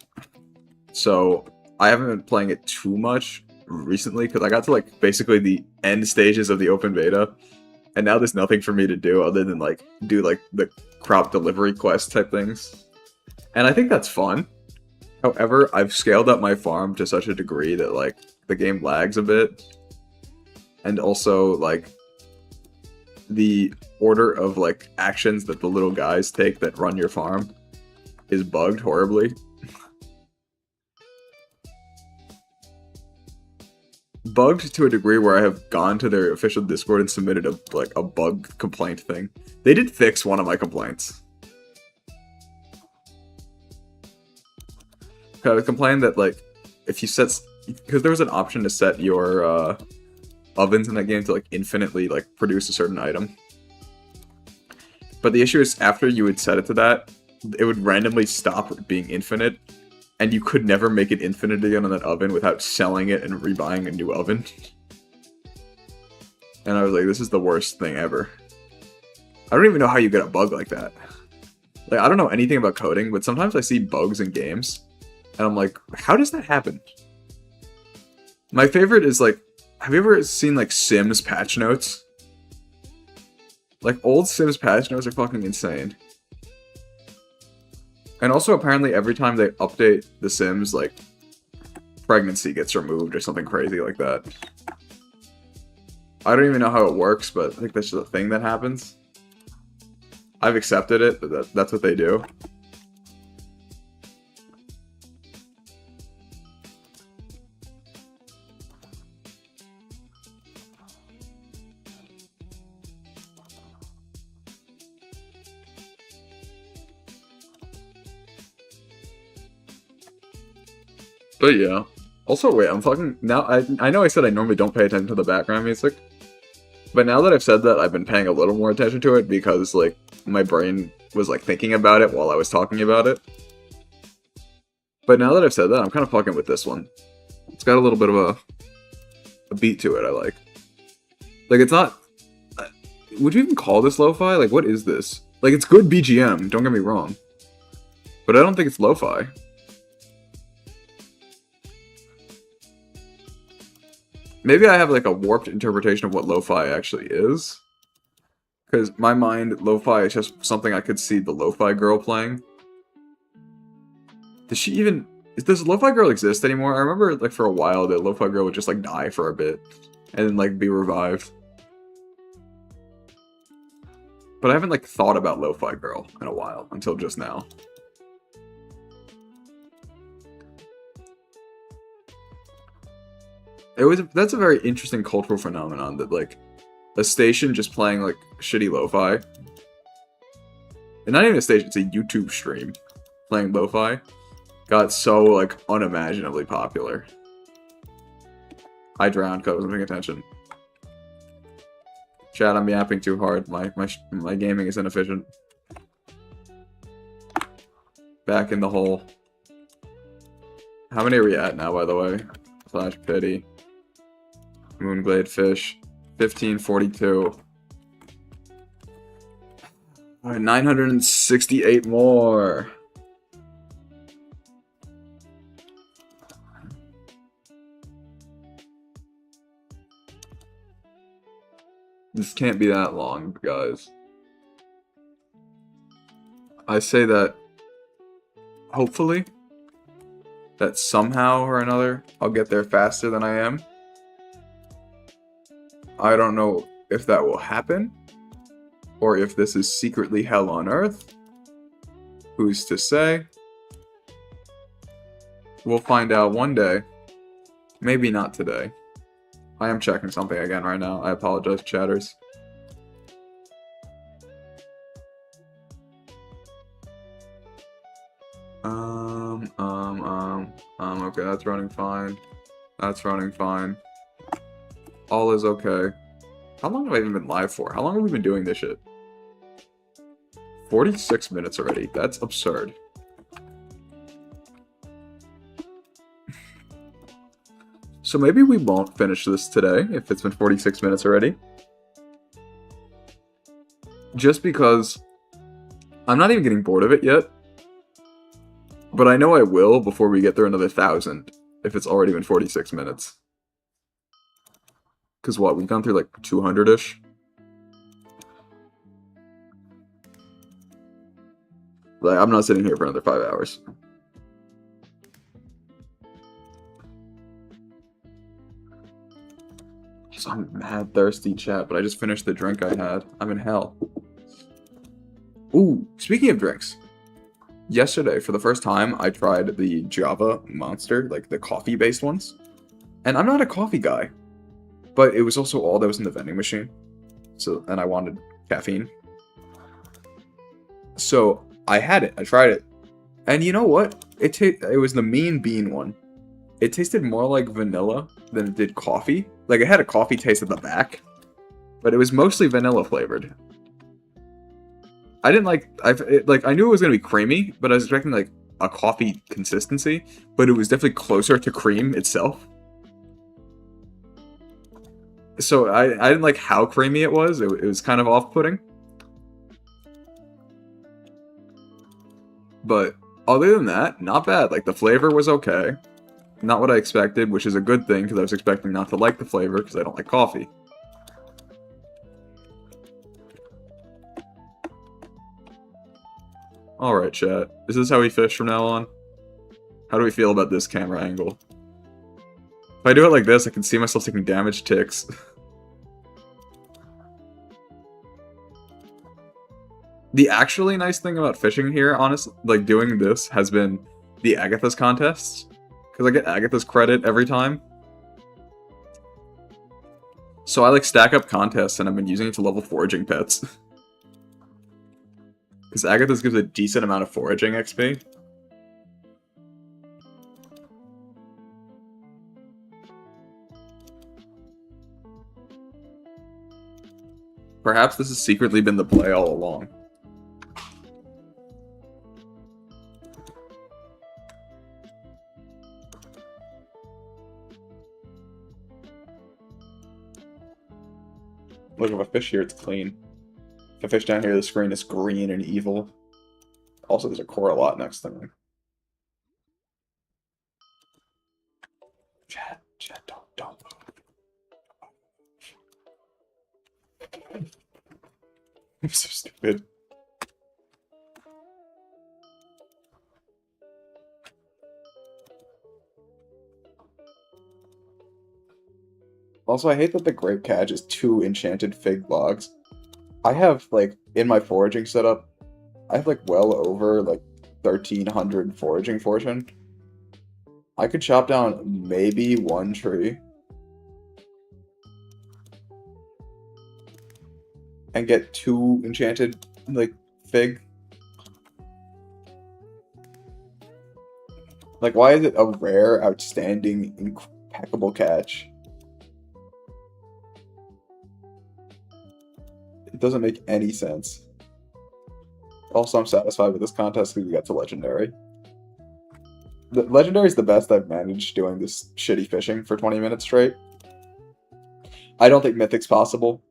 So, I haven't been playing it too much recently, because I got to, like, basically the end stages of the open beta. And now there's nothing for me to do other than, like, do, like, the crop delivery quest type things. And I think that's fun. However, I've scaled up my farm to such a degree that, like, the game lags a bit. And also, like, the order of, like, actions that the little guys take that run your farm is bugged horribly. Bugged to a degree where I have gone to their official Discord and submitted a bug complaint thing. They did fix one of my complaints. I was complaining that, like, if you set, because there was an option to set your ovens in that game to, like, infinitely, like, produce a certain item. But the issue is, after you would set it to that, it would randomly stop being infinite, and you could never make it infinite again on that oven without selling it and rebuying a new oven. And I was like, this is the worst thing ever. I don't even know how you get a bug like that. Like, I don't know anything about coding, but sometimes I see bugs in games, and I'm like, how does that happen? My favorite is, like, have you ever seen, like, Sims patch notes? Like, old Sims patch notes are fucking insane. And also, apparently, every time they update The Sims, like, pregnancy gets removed or something crazy like that. I don't even know how it works, but I think that's just a thing that happens. I've accepted it, but that's what they do. But yeah. Also, wait, I'm fucking... Now, I know I said I normally don't pay attention to the background music. But now that I've said that, I've been paying a little more attention to it because, like, my brain was, like, thinking about it while I was talking about it. But now that I've said that, I'm kind of fucking with this one. It's got a little bit of a beat to it I like. Like, it's not... Would you even call this lo-fi? Like, what is this? Like, it's good BGM, don't get me wrong. But I don't think it's lo-fi. Maybe I have, like, a warped interpretation of what lo-fi actually is. Because my mind, lo-fi is just something I could see the lo-fi girl playing. Does she even... Does lo-fi girl exist anymore? I remember, like, for a while, that lo-fi girl would just, like, die for a bit. And then, like, be revived. But I haven't, like, thought about lo-fi girl in a while, until just now. That's a very interesting cultural phenomenon that, like, a station just playing, like, shitty lo-fi. And not even a station, it's a YouTube stream playing lo-fi. Got so, like, unimaginably popular. I drowned because I wasn't paying attention. Chat, I'm yapping too hard. My gaming is inefficient. Back in the hole. How many are we at now, by the way? Flash pity. Moonglade fish. 1542. Alright, 968 more. This can't be that long, guys. I say that, hopefully, that somehow or another, I'll get there faster than I am. I don't know if that will happen, or if this is secretly hell on earth. Who's to say? We'll find out one day. Maybe not today. I am checking something again right now. I apologize, chatters. Okay, that's running fine. That's running fine. All is okay. How long have I even been live for? How long have we been doing this shit? 46 minutes already. That's absurd. So maybe we won't finish this today, if it's been 46 minutes already. Just because I'm not even getting bored of it yet. But I know I will before we get there another 1,000, if it's already been 46 minutes. Because what, we've gone through like 200-ish? Like, I'm not sitting here for another 5 hours. So I'm mad thirsty, chat, but I just finished the drink I had. I'm in hell. Ooh, speaking of drinks. Yesterday, for the first time, I tried the Java Monster, like the coffee-based ones. And I'm not a coffee guy, but it was also all that was in the vending machine. So, and I wanted caffeine. So, I had it. I tried it. And you know what? It was the Mean Bean one. It tasted more like vanilla than it did coffee. Like, it had a coffee taste at the back, but it was mostly vanilla flavored. I didn't like, I knew it was going to be creamy, but I was expecting, like, a coffee consistency, but it was definitely closer to cream itself. So, I didn't like how creamy it was. It was kind of off-putting. But other than that, not bad. Like, the flavor was okay. Not what I expected, which is a good thing, because I was expecting not to like the flavor, because I don't like coffee. Alright, chat. Is this how we fish from now on? How do we feel about this camera angle? If I do it like this, I can see myself taking damage ticks. The actually nice thing about fishing here, honestly, like doing this, has been the Agatha's contests. Because I get Agatha's credit every time. So I like stack up contests and I've been using it to level foraging pets. Because Agatha's gives a decent amount of foraging XP. Perhaps this has secretly been the play all along. Look, if I fish here, it's clean. If I fish down here, the screen is green and evil. Also, there's a Coralot next to me. Chat, don't move. I'm so stupid. Also, I hate that the grape catch is 2 enchanted fig logs. I have, like, in my foraging setup, I have, like, well over, like, 1,300 foraging fortune. I could chop down maybe 1 tree. And get 2 enchanted, like, fig. Like, why is it a rare, outstanding, impeccable catch? It doesn't make any sense. Also, I'm satisfied with this contest because we got to Legendary. The Legendary is the best I've managed doing this shitty fishing for 20 minutes straight. I don't think Mythic's possible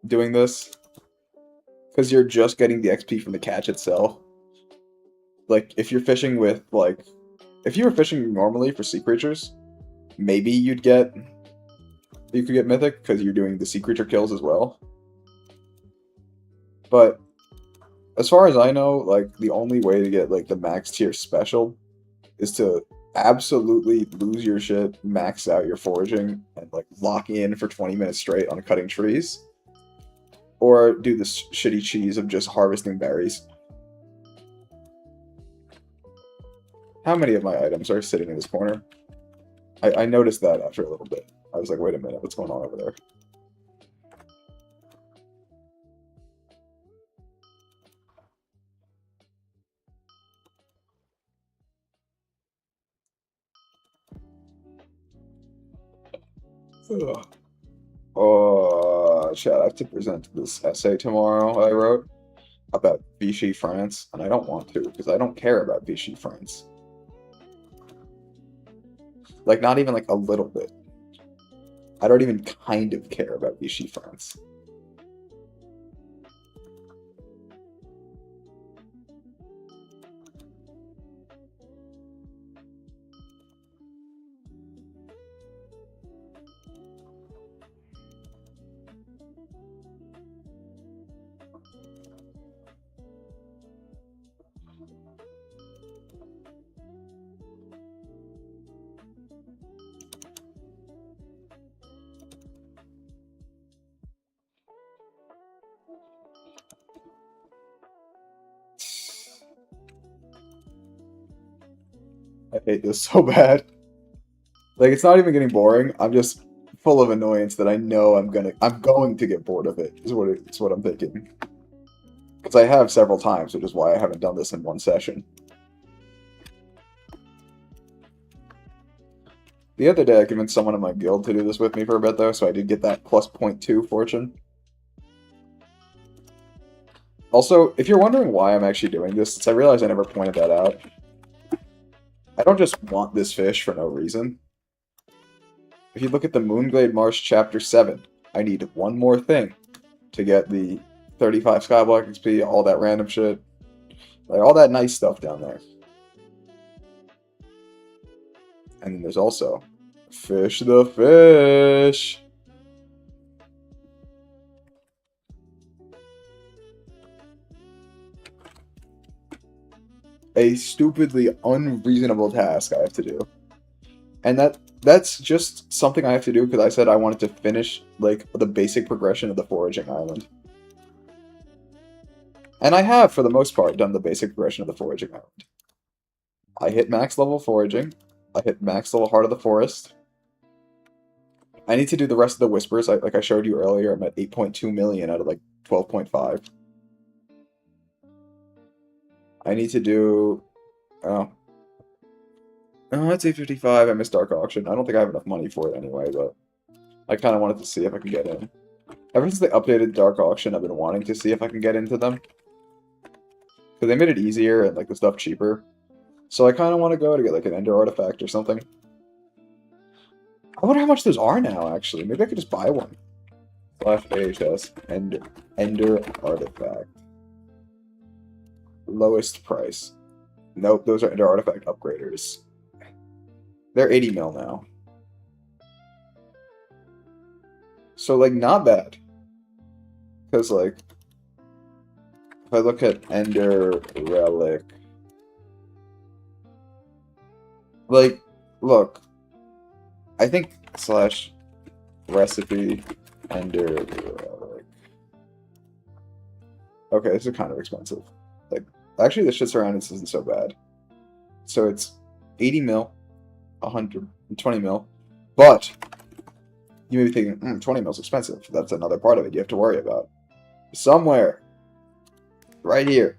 doing this. Because you're just getting the XP from the catch itself. Like, if you're fishing with, like... If you were fishing normally for sea creatures, maybe you could get Mythic, because you're doing the sea creature kills as well. But, as far as I know, like, the only way to get, like, the max tier special is to absolutely lose your shit, max out your foraging, and, like, lock in for 20 minutes straight on cutting trees. Or do the shitty cheese of just harvesting berries. How many of my items are sitting in this corner? I noticed that after a little bit. I was like, wait a minute, what's going on over there? Ugh. Oh, chat, I have to present this essay tomorrow I wrote about Vichy France, and I don't want to, because I don't care about Vichy France. Like, not even, like, a little bit. I don't even kind of care about Vichy France. I hate this so bad. Like, it's not even getting boring. I'm just full of annoyance that I know I'm going to get bored of it, is what I'm thinking. Because I have several times, which is why I haven't done this in one session. The other day, I convinced someone in my guild to do this with me for a bit, though, so I did get that plus +0.2 fortune. Also, if you're wondering why I'm actually doing this, since I realize I never pointed that out, I don't just want this fish for no reason. If you look at the Moonglade Marsh Chapter 7, I need one more thing to get the 35 Skyblock XP, all that random shit. Like, all that nice stuff down there. And then there's also Fish the Fish. A stupidly unreasonable task I have to do. And that's just something I have to do because I said I wanted to finish, like, the basic progression of the foraging island. And I have, for the most part, done the basic progression of the foraging island. I hit max level foraging. I hit max level Heart of the Forest. I need to do the rest of the whispers. Like I showed you earlier, I'm at 8.2 million out of like 12.5. I need to do... Oh. Oh, it's 855. I missed Dark Auction. I don't think I have enough money for it anyway, but I kind of wanted to see if I can get in. Ever since they updated Dark Auction, I've been wanting to see if I can get into them. Because they made it easier and like the stuff cheaper. So I kind of want to go to get like an Ender Artifact or something. I wonder how much those are now, actually. Maybe I could just buy one. /AHS Ender Artifact. Lowest price. Nope, those are Ender Artifact upgraders. They're 80 mil now. So, like, not bad. Because, like, if I look at Ender Relic... Like, look. I think /recipe Ender Relic. Okay, this is kind of expensive. Like, actually, the shit surroundings isn't so bad. So it's 80 mil, 120 mil, but you may be thinking, 20 mil is expensive. That's another part of it you have to worry about. Somewhere, right here,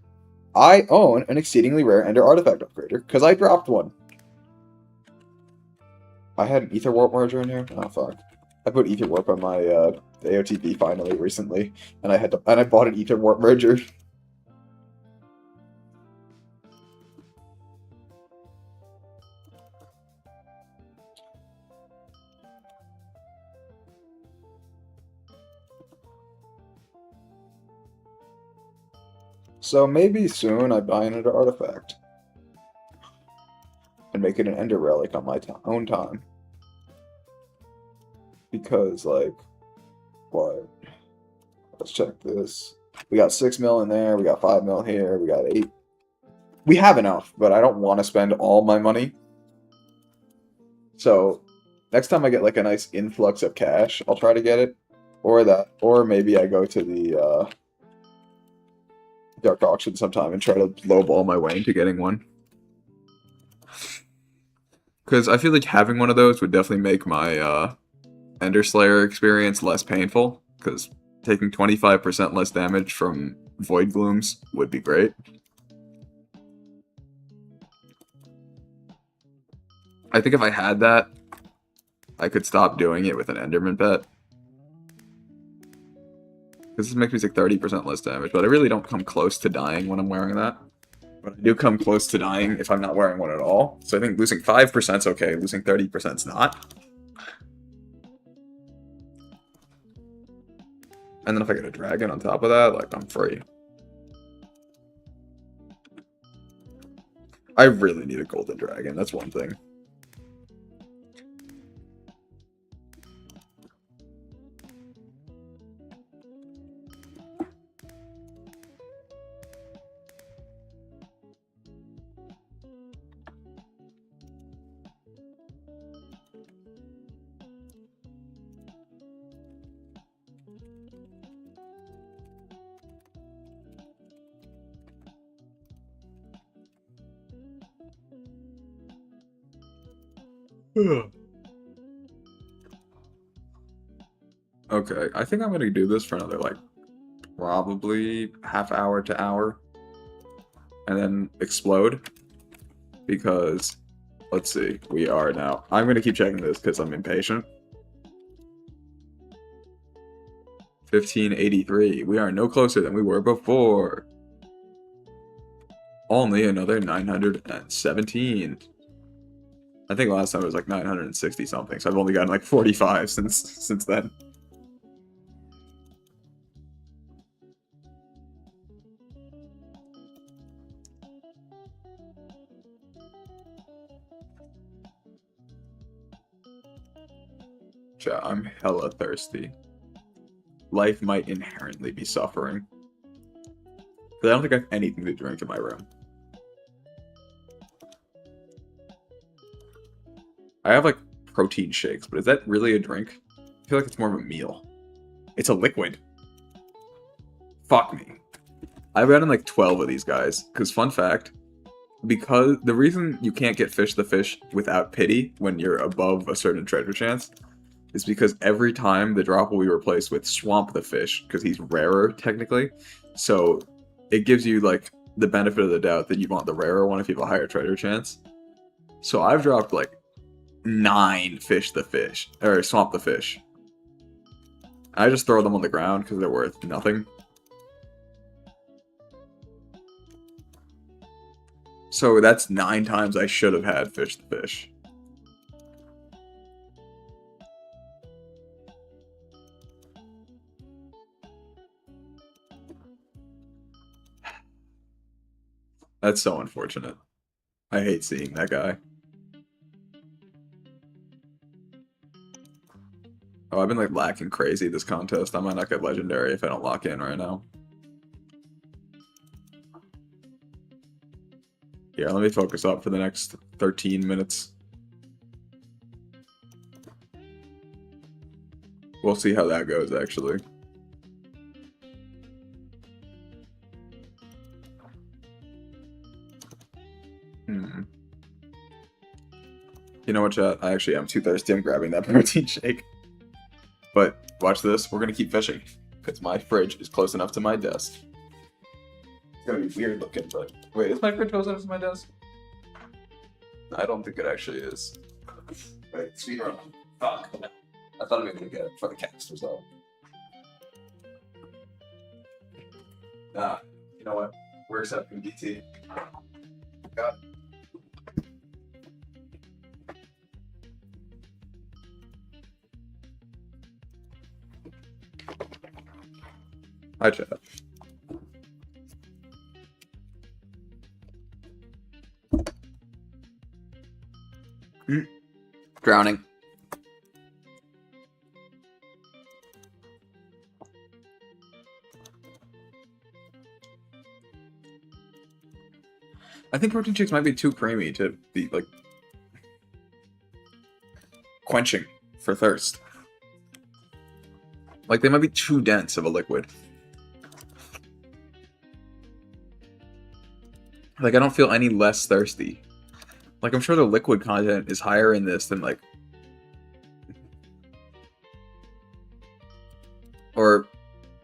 I own an exceedingly rare Ender Artifact upgrader, because I dropped one. I had an Ether Warp merger in here? Oh, fuck. I put Ether Warp on my AOTP finally recently, and I bought an Ether Warp merger. So maybe soon I buy an Ender Artifact. And make it an Ender Relic on my own time. Because, like, what? Let's check this. We got 6 mil in there, we got 5 mil here, we got 8. We have enough, but I don't want to spend all my money. So, next time I get, like, a nice influx of cash, I'll try to get it. Or maybe I go to the, Dark Auction sometime and try to lowball my way into getting one. Because I feel like having one of those would definitely make my, Ender Slayer experience less painful, because taking 25% less damage from Void Glooms would be great. I think if I had that, I could stop doing it with an Enderman pet. Because this makes me take 30% less damage, but I really don't come close to dying when I'm wearing that. But I do come close to dying if I'm not wearing one at all. So I think losing 5% is okay, losing 30% is not. And then if I get a dragon on top of that, like, I'm free. I really need a golden dragon, that's one thing. Okay, I think I'm gonna do this for another like probably half hour to hour, and then explode because let's see, we are now. I'm gonna keep checking this because I'm impatient. 1583. We are no closer than we were before. Only another 917. I think last time it was like 960 something, so I've only gotten like 45 since then. I'm hella thirsty. Life might inherently be suffering. But I don't think I have anything to drink in my room. I have like protein shakes, but is that really a drink? I feel like it's more of a meal. It's a liquid. Fuck me. I've gotten like 12 of these guys. Because fun fact, because the reason you can't get fish the fish without pity when you're above a certain treasure chance is because every time the drop will be replaced with swamp the fish, because he's rarer technically. So it gives you like the benefit of the doubt that you want the rarer one if you have a higher treasure chance. So I've dropped like 9 fish the fish, or swamp the fish. I just throw them on the ground because they're worth nothing. So that's 9 times I should have had fish the fish. That's so unfortunate. I hate seeing that guy. Oh, I've been like lacking crazy this contest. I might not get legendary if I don't lock in right now. Here, let me focus up for the next 13 minutes. We'll see how that goes, actually. You know what, chat? I actually am too thirsty. I'm grabbing that protein shake. But watch this. We're going to keep fishing. Because my fridge is close enough to my desk. It's going to be weird looking, but... Wait, is my fridge close enough to my desk? I don't think it actually is. Wait, speed run. Fuck. I thought I'd be able to get it for the cast or so. You know what? We're accepting DT. Got it. Hi, chat. Drowning. I think protein shakes might be too creamy to be, like, quenching for thirst. Like, they might be too dense of a liquid. Like, I don't feel any less thirsty. Like, I'm sure the liquid content is higher in this than, like... Or,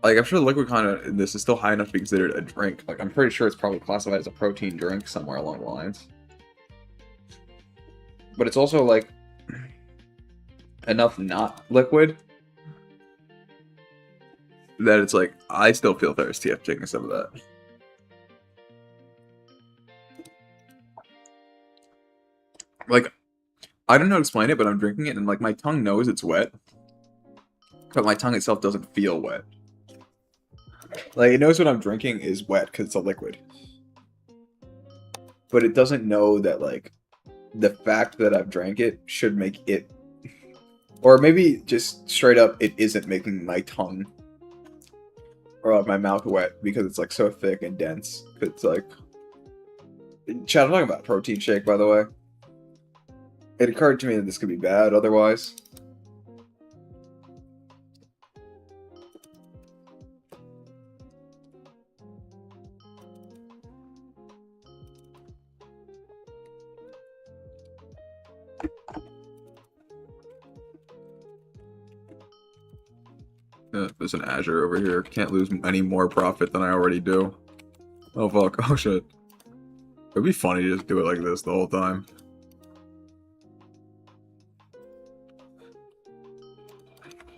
like, I'm sure the liquid content in this is still high enough to be considered a drink. Like, I'm pretty sure it's probably classified as a protein drink somewhere along the lines. But it's also, like, enough not liquid that it's like, I still feel thirsty after taking some of that. Like, I don't know how to explain it, but I'm drinking it and, like, my tongue knows it's wet. But my tongue itself doesn't feel wet. Like, it knows what I'm drinking is wet because it's a liquid. But it doesn't know that, like, the fact that I've drank it should make it... Or maybe just straight up, it isn't making my tongue or like, my mouth wet because it's, like, so thick and dense. It's, like... Chat, I'm talking about protein shake, by the way. It occurred to me that this could be bad otherwise. There's an Azure over here. Can't lose any more profit than I already do. Oh fuck. Oh shit. It'd be funny to just do it like this the whole time.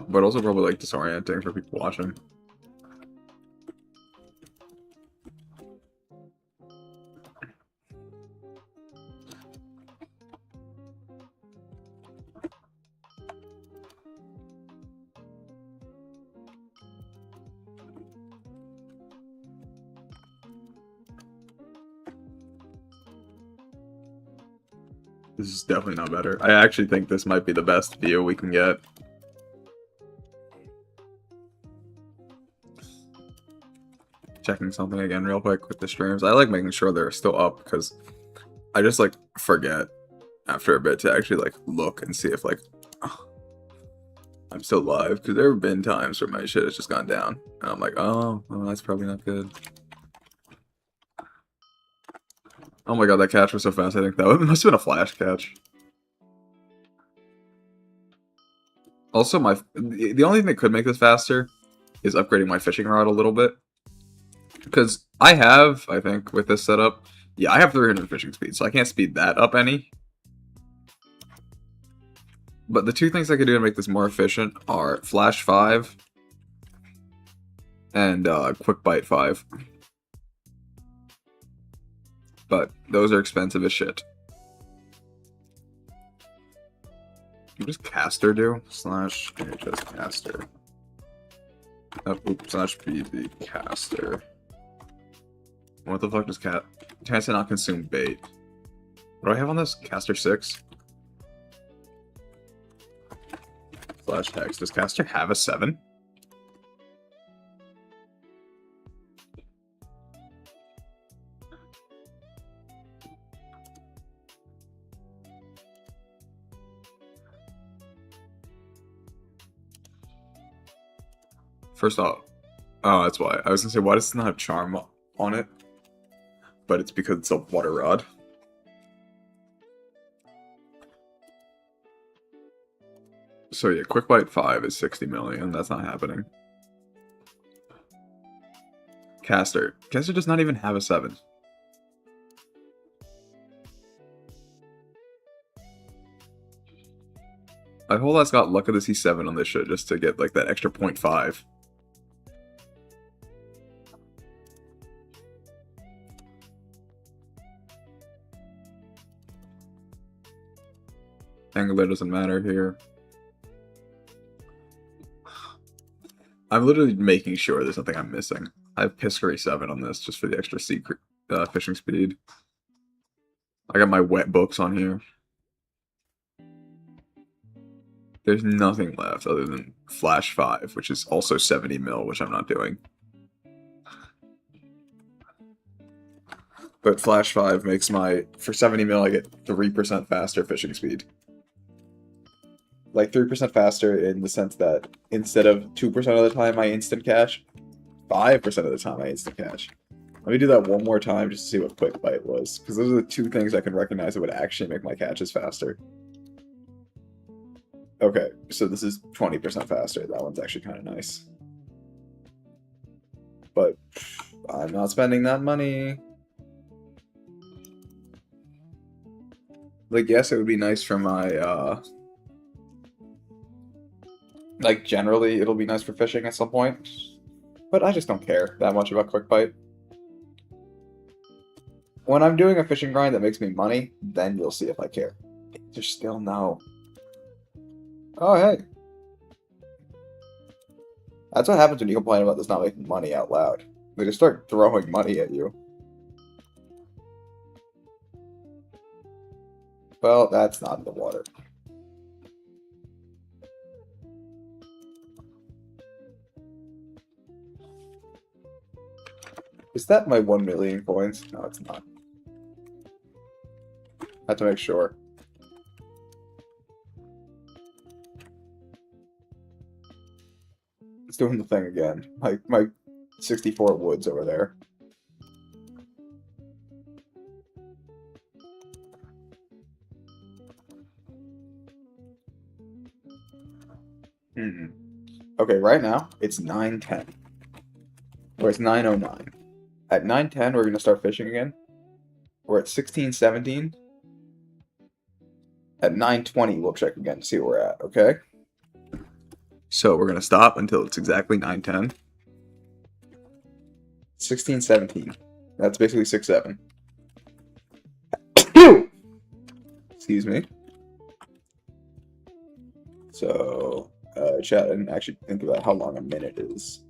But also probably like disorienting for people watching. This is definitely not better. I actually think this might be the best view we can get. Checking something again real quick with the streams. I like making sure they're still up because I just like forget after a bit to actually like look and see if like I'm still live, because there have been times where my shit has just gone down and I'm like, oh well, that's probably not good. Oh my god, that catch was so fast. I think that must have been a flash catch. Also, the only thing that could make this faster is upgrading my fishing rod a little bit. Because I have, I think, with this setup, yeah, I have 300 fishing speed, so I can't speed that up any. But the two things I could do to make this more efficient are Flash 5 and Quick Bite 5. But those are expensive as shit. What does caster do? Slash just caster. Oops, slash BB caster. What the fuck does caster not consume bait? What do I have on this? Caster 6? Slash hex. Does caster have a 7? First off, oh, that's why. I was gonna say, why does it not have charm on it? But it's because it's a water rod. So yeah, Quick Bite 5 is 60 million. That's not happening. Caster. Caster does not even have a 7. I whole lot's got Luck of the C7 on this shit just to get like that extra 0.5. Angler doesn't matter here. I'm literally making sure there's nothing I'm missing. I have Piscary 7 on this just for the extra secret fishing speed. I got my wet books on here. There's nothing left other than Flash 5, which is also 70 mil, which I'm not doing. But Flash 5 makes for 70 mil, I get 3% faster fishing speed. Like 3% faster in the sense that instead of 2% of the time I instant cash, 5% of the time I instant cash. Let me do that one more time just to see what Quick Bite was, because those are the two things I can recognize that would actually make my catches faster. Okay, so this is 20% faster. That one's actually kind of nice. But I'm not spending that money. Like, yes, it would be nice for my, like, generally, it'll be nice for fishing at some point. But I just don't care that much about Quick Bite. When I'm doing a fishing grind that makes me money, then you'll see if I care. There's still no. Oh, hey. That's what happens when you complain about this not making money out loud. They just start throwing money at you. Well, that's not in the water. Is that my 1 million coins? No, it's not. I have to make sure. It's doing the thing again. My 64 woods over there. Okay, right now it's 9:10. Or it's 9:09. At 9:10, we're gonna start fishing again. We're at 16:17. At 9:20, we'll check again to see where we're at. Okay. So we're gonna stop until it's exactly 9:10. 16:17. That's basically 6:7. Excuse me. So, chat, I didn't actually think about how long a minute is.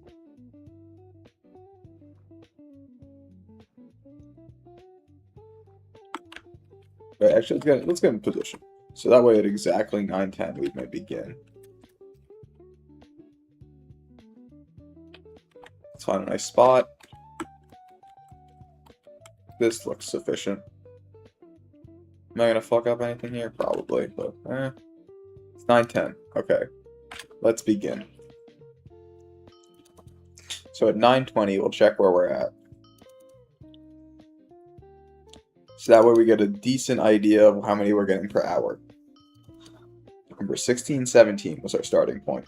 But actually, let's get in position. So that way at exactly 9:10, we may begin. Let's find a nice spot. This looks sufficient. Am I gonna fuck up anything here? Probably, but it's 9:10. Okay, let's begin. So at 9:20, we'll check where we're at. So that way we get a decent idea of how many we're getting per hour. Remember, 16:17 was our starting point.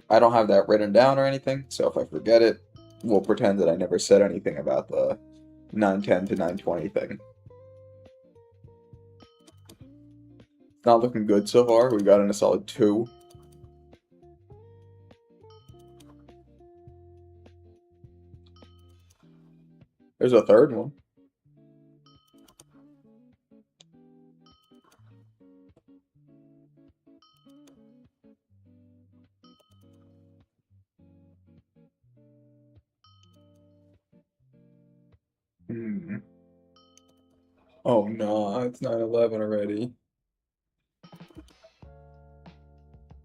I don't have that written down or anything, so if I forget it, we'll pretend that I never said anything about the 9:10 to 9:20 thing. Not looking good so far. We've got in a solid 2. There's a third one. Oh no, it's 9:11 already.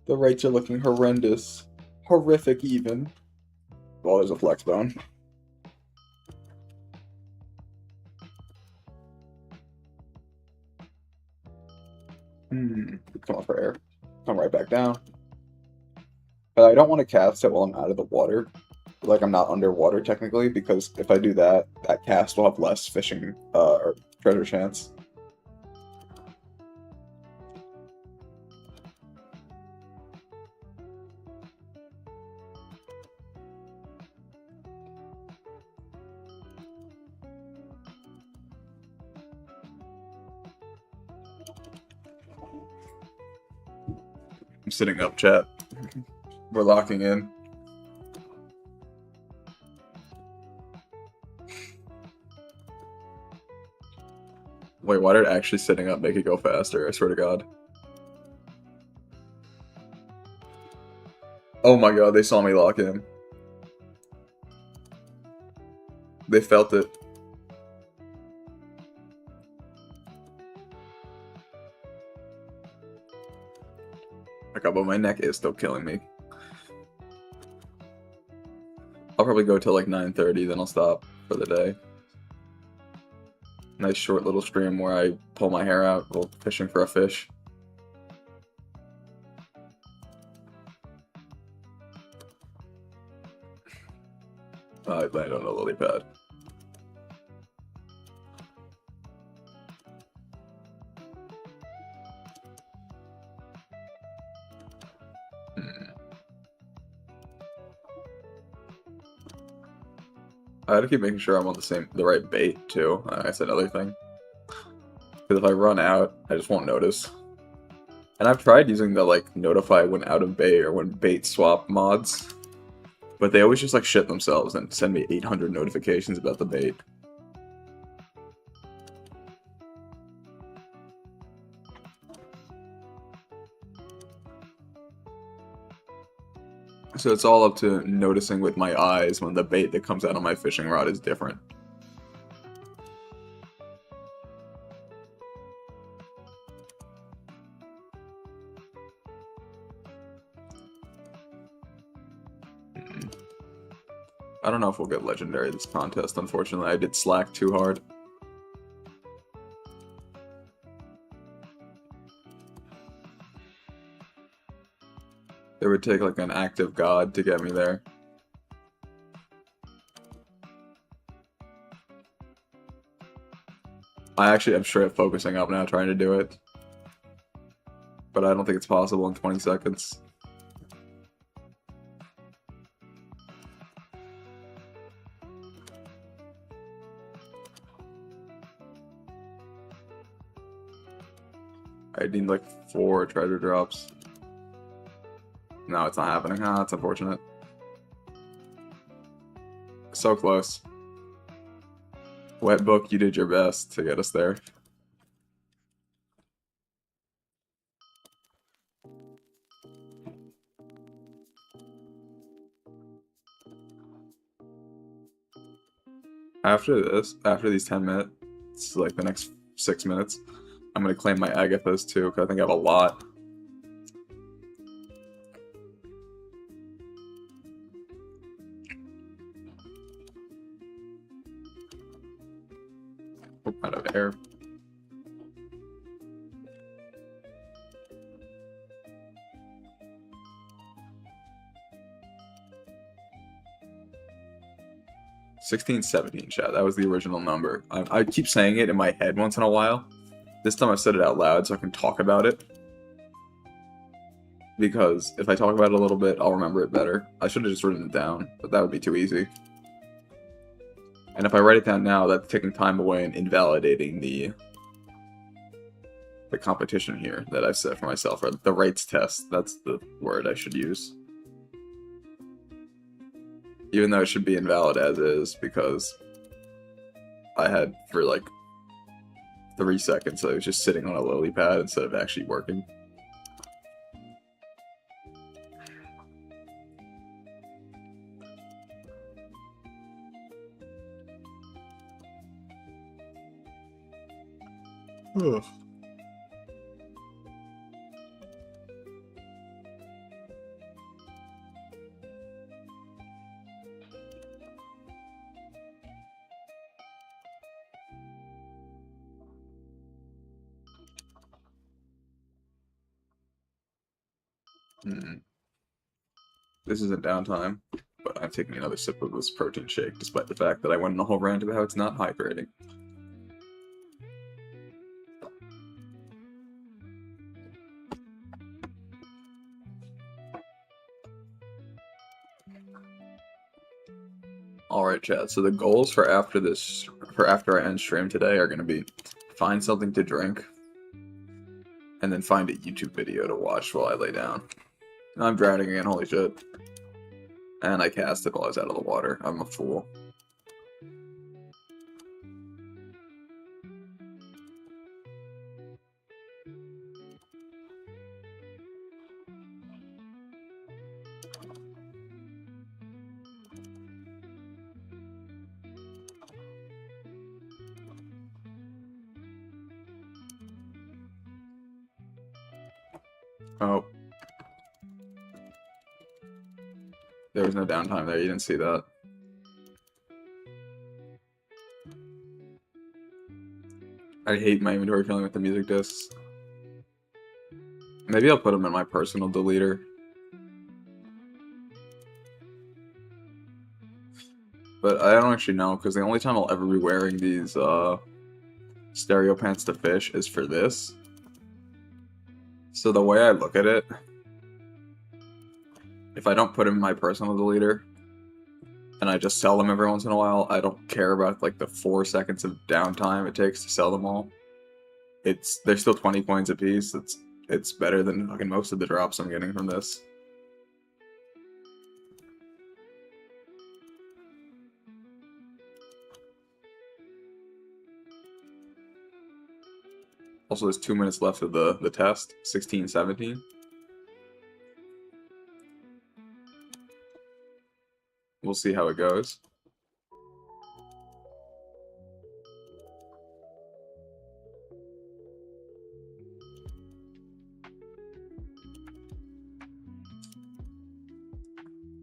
The rates are looking horrendous. Horrific even. Well, there's a flex bone. Come on for air. Come right back down. But I don't want to cast it while I'm out of the water. Like I'm not underwater technically, because if I do that, that cast will have less fishing or treasure chance. I'm sitting up, chat. We're locking in. Wait, why did actually sitting up make it go faster? I swear to God. Oh my God, they saw me lock in. They felt it. Okay, but my neck is still killing me. I'll probably go till like 9:30, then I'll stop for the day. Nice short little stream where I pull my hair out while fishing for a fish. I landed on a lily pad. I gotta keep making sure I'm on the right bait too. That's another thing. Because if I run out, I just won't notice. And I've tried using the like notify when out of bait or when bait swap mods, but they always just like shit themselves and send me 800 notifications about the bait. So it's all up to noticing with my eyes when the bait that comes out on my fishing rod is different. I don't know if we'll get legendary this contest, unfortunately. I did slack too hard. It would take like an active god to get me there. I actually am straight up focusing up now trying to do it. but I don't think it's possible in 20 seconds. I need like 4 treasure drops. No, it's not happening. Ah, that's unfortunate. So close. Wet book, you did your best to get us there. After this, after these 10 minutes, it's like the next 6 minutes, I'm gonna claim my Agathas too, because I think I have a lot. Oh, out of air. $16.17, chat. That was the original number. I keep saying it in my head once in a while. This time I said it out loud so I can talk about it. Because if I talk about it a little bit, I'll remember it better. I should have just written it down, but that would be too easy. And if I write it down now, that's taking time away and invalidating the competition here that I've set for myself, or the rights test. That's the word I should use. Even though it should be invalid as is, because I had, for like 3 seconds, I was just sitting on a lily pad instead of actually working. Ugh. This isn't downtime, but I'm taking another sip of this protein shake, despite the fact that I went on a whole rant about how it's not hydrating. Alright, chat, so the goals for after I end stream today are going to be find something to drink, and then find a YouTube video to watch while I lay down. I'm drowning again, holy shit. And I cast it while I was out of the water. I'm a fool. Oh. There was no downtime there, you didn't see that. I hate my inventory filling with the music discs. Maybe I'll put them in my personal deleter. But I don't actually know, because the only time I'll ever be wearing these stereo pants to fish is for this. So the way I look at it, if I don't put them in my personal deleter, and I just sell them every once in a while, I don't care about like the 4 seconds of downtime it takes to sell them all. They're still 20 coins a piece. It's better than fucking most of the drops I'm getting from this. Also, there's 2 minutes left of the test. 16-17. We'll see how it goes.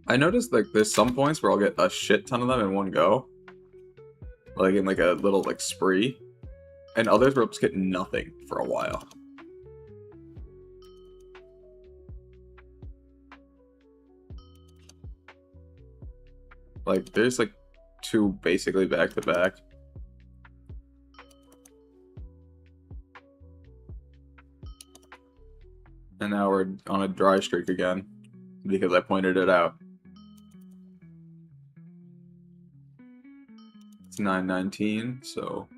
I noticed like there's some points where I'll get a shit ton of them in one go. Like in like a little like spree. And others where I'll just get nothing for a while. Like, there's like 2 basically back to back. And now we're on a dry streak again, because I pointed it out. It's 9:19, so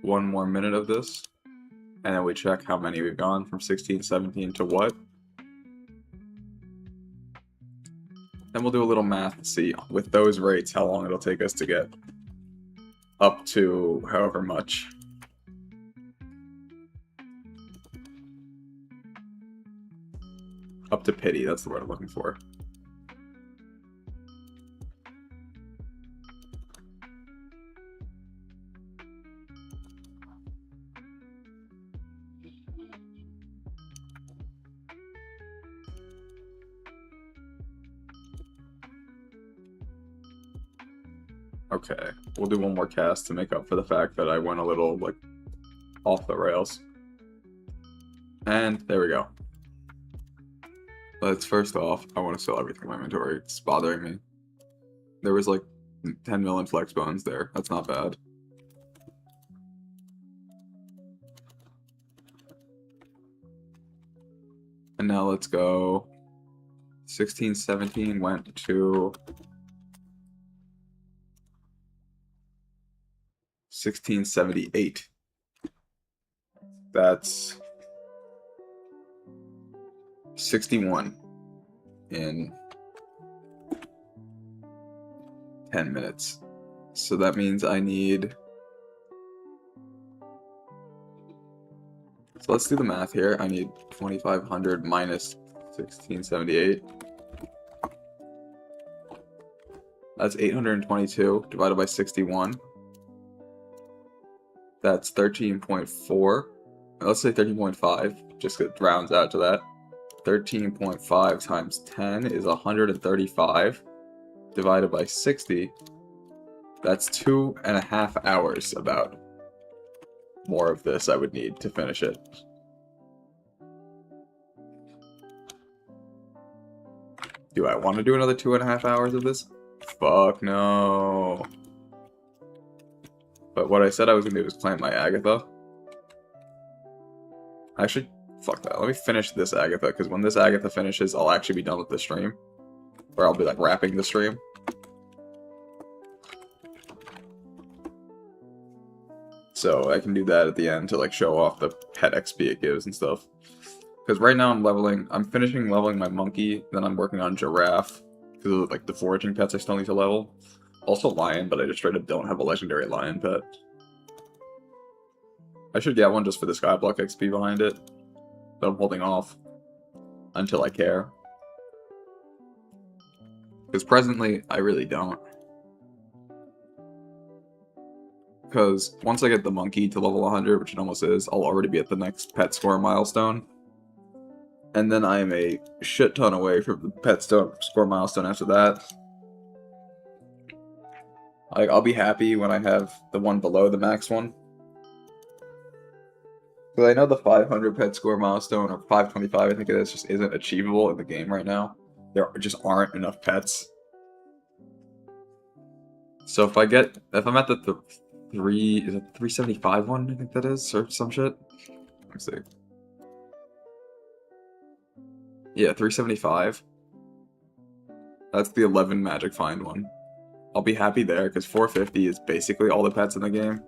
1 more minute of this. And then we check how many we've gone from 16, 17 to what. Then we'll do a little math to see, with those rates, how long it'll take us to get up to however much. Up to pity, that's the word I'm looking for. Okay, we'll do one more cast to make up for the fact that I went a little, like, off the rails. And there we go. Let's first off, I want to sell everything in my inventory. It's bothering me. There was like 10 million flex bones there. That's not bad. And now let's go. 16, 17 went to 1678. That's 61 in 10 minutes. So that means I need... So let's do the math here. I need 2,500 minus 1678. That's 822 divided by 61. That's 13.4. Let's say 13.5, just it rounds out to that. 13.5 times 10 is 135 divided by 60. That's 2.5 hours about. More of this I would need to finish it. Do I want to do another 2.5 hours of this? Fuck no. But what I said I was going to do was plant my Agatha. Actually, fuck that. Let me finish this Agatha, because when this Agatha finishes, I'll actually be done with the stream. Or I'll be, like, wrapping the stream. So I can do that at the end to, like, show off the pet XP it gives and stuff. Because right now I'm finishing leveling my monkey, then I'm working on giraffe, because of, like, the foraging pets I still need to level. Also lion, but I just straight up don't have a legendary lion pet. I should get one just for the Skyblock XP behind it. But I'm holding off until I care. Because presently, I really don't. Because once I get the monkey to level 100, which it almost is, I'll already be at the next pet score milestone. And then I am a shit ton away from the pet score milestone after that. Like, I'll be happy when I have the one below the max one. Because I know the 500 pet score milestone, or 525 I think it is, just isn't achievable in the game right now. There just aren't enough pets. So if I'm at the is it 375 one, I think that is, or some shit? Let me see. Yeah, 375. That's the 11 magic find one. I'll be happy there, because 450 is basically all the pets in the game.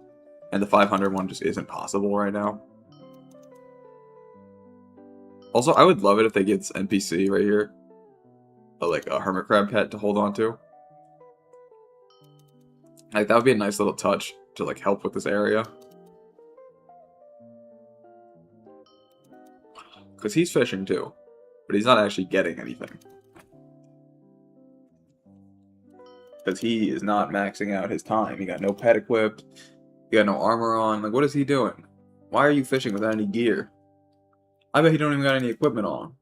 And the 500 one just isn't possible right now. Also, I would love it if they get this NPC right here. Like a hermit crab pet to hold on to. Like, that would be a nice little touch to, like, help with this area. Because he's fishing too. But he's not actually getting anything. Because he is not maxing out his time. He got no pet equipped. He got no armor on. Like, what is he doing? Why are you fishing without any gear? I bet he don't even got any equipment on.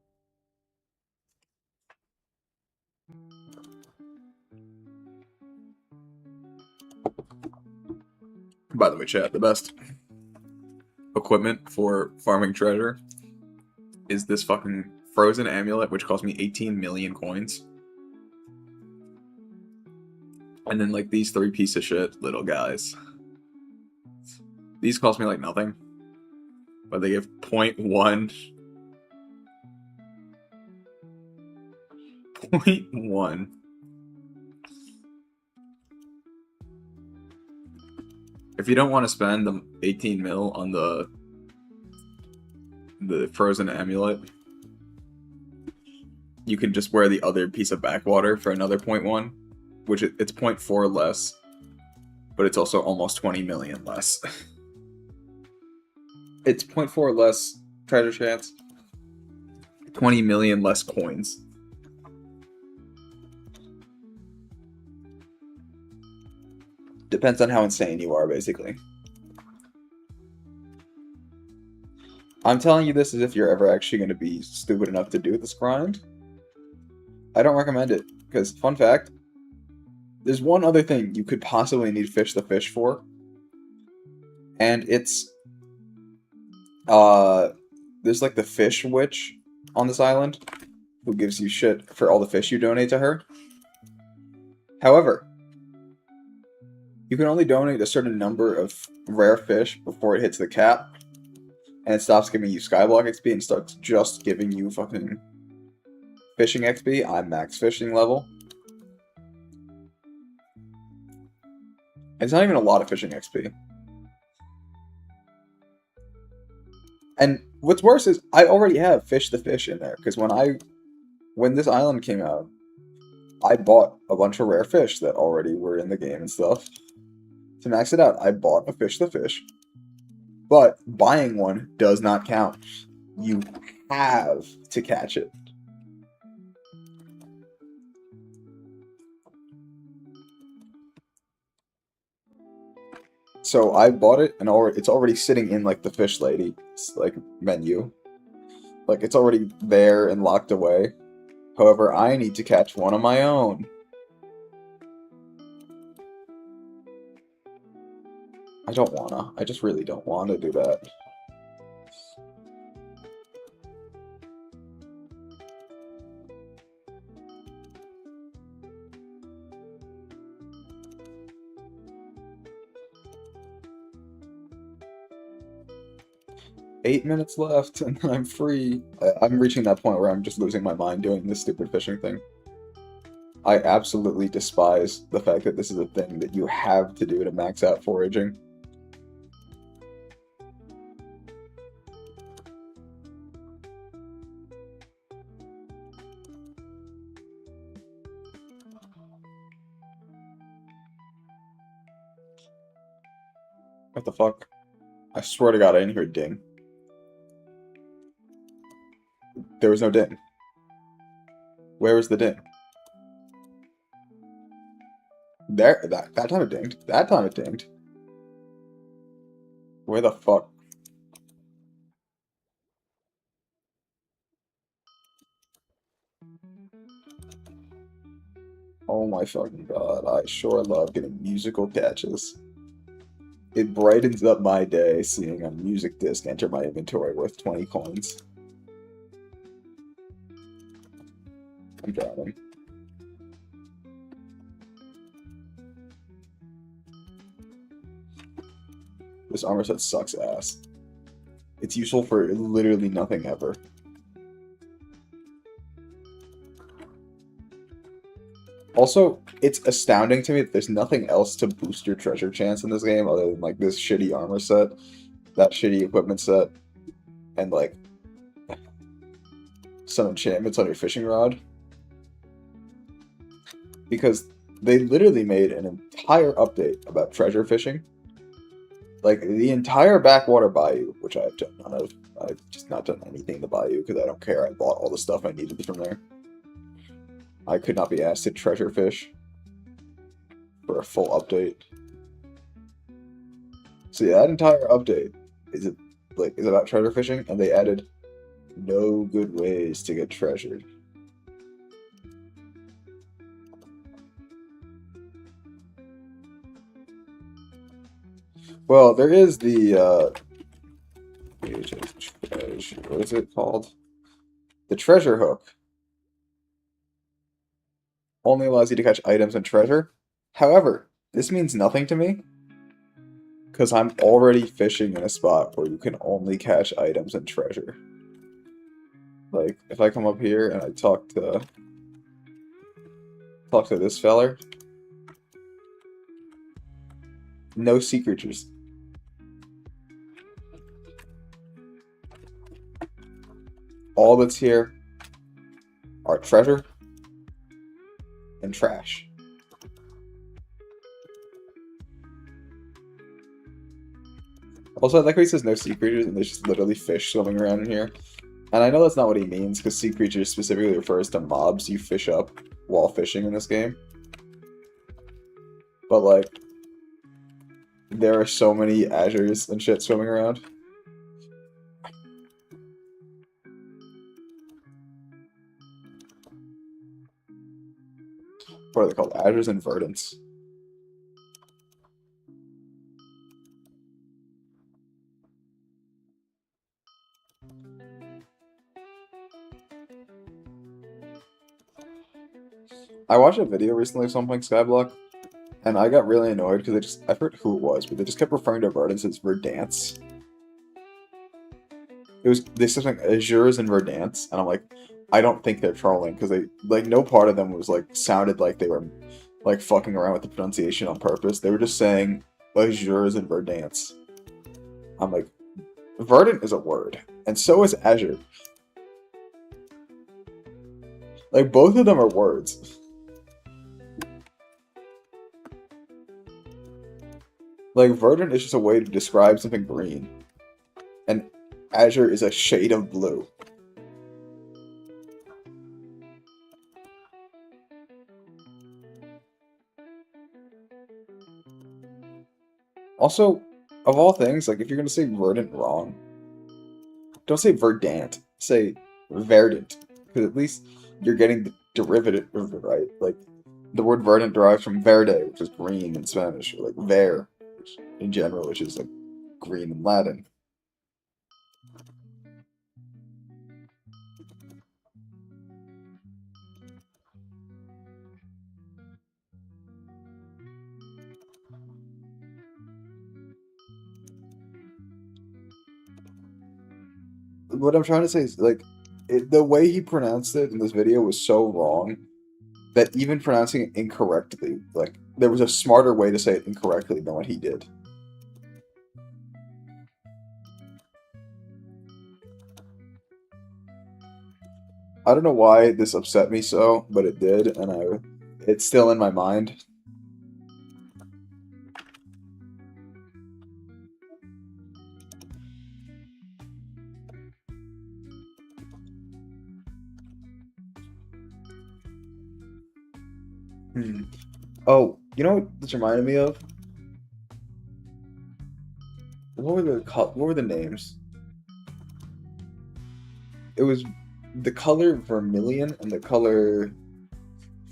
By the way, chat, the best equipment for farming treasure is this fucking frozen amulet, which cost me 18 million coins. And then, like, these 3 pieces of shit little guys. These cost me, like, nothing. But they give 0.1 0.1. If you don't want to spend the 18 mil on the frozen amulet, you can just wear the other piece of backwater for another 0.1, which it's 0.4 less, but it's also almost 20 million less. It's 0.4 less treasure chance, 20 million less coins. Depends on how insane you are, basically. I'm telling you this as if you're ever actually going to be stupid enough to do this grind. I don't recommend it, because, fun fact, there's one other thing you could possibly need Fish the Fish for, and it's, there's like the Fish Witch on this island, who gives you shit for all the fish you donate to her. However, you can only donate a certain number of rare fish before it hits the cap, and it stops giving you Skyblock XP and starts just giving you fucking fishing XP. I'm max fishing level. It's not even a lot of fishing XP. And what's worse is I already have Fish the Fish in there, because when this island came out, I bought a bunch of rare fish that already were in the game and stuff. To max it out, I bought a Fish the Fish. But buying one does not count. You have to catch it. So I bought it, and it's already sitting in like the fish lady's like menu. Like it's already there and locked away. However, I need to catch one of my own. I don't wanna. I just really don't want to do that. Eight minutes left, and then I'm free. I'm reaching that point where I'm just losing my mind doing this stupid fishing thing. I absolutely despise the fact that this is a thing that you have to do to max out foraging. What the fuck? I swear to God, I didn't hear a ding. There was no ding. Where was the ding? There, that time it dinged. That time it dinged. Where the fuck? Oh my fucking God, I sure love getting musical catches. It brightens up my day seeing a music disc enter my inventory worth 20 coins. I'm drowning. This armor set sucks ass. It's useful for literally nothing ever. Also, it's astounding to me that there's nothing else to boost your treasure chance in this game other than like this shitty armor set, that shitty equipment set, and like some enchantments on your fishing rod. Because they literally made an entire update about treasure fishing. Like, the entire backwater bayou, which I've done none of. I've just not done anything in the bayou because I don't care. I bought all the stuff I needed from there. I could not be asked to treasure fish for a full update. So yeah, that entire update is about treasure fishing, and they added no good ways to get treasured. Well, there is the, what is it called? The treasure hook. Only allows you to catch items and treasure. However, this means nothing to me, because I'm already fishing in a spot where you can only catch items and treasure. Like, if I come up here and I talk to Talk to this feller. No sea creatures. All that's here are treasure and trash. Also, I like how he says no sea creatures and there's just literally fish swimming around in here. And I know that's not what he means, because sea creatures specifically refers to mobs you fish up while fishing in this game. But, like, there are so many azures and shit swimming around. What are they called? Azures and verdants. I watched a video recently of someone playing Skyblock, and I got really annoyed because I forget who it was, but they just kept referring to verdants as verdants. They said something azures and verdants, and I'm like, I don't think they're trolling, because no part of them was, sounded like they were, fucking around with the pronunciation on purpose. They were just saying azures and verdants. I'm like, verdant is a word, and so is azure. Both of them are words. Verdant is just a way to describe something green. And azure is a shade of blue. Also, of all things, if you're gonna say verdant wrong, don't say verdant. Say verdant. Because at least you're getting the derivative right. The word verdant derives from verde, which is green in Spanish, or ver, which, in general, which is green in Latin. What I'm trying to say is, the way he pronounced it in this video was so wrong that even pronouncing it incorrectly, there was a smarter way to say it incorrectly than what he did. I don't know why this upset me so, but it did, and it's still in my mind. Oh, you know what this reminded me of? What were the names? It was the color vermilion and the color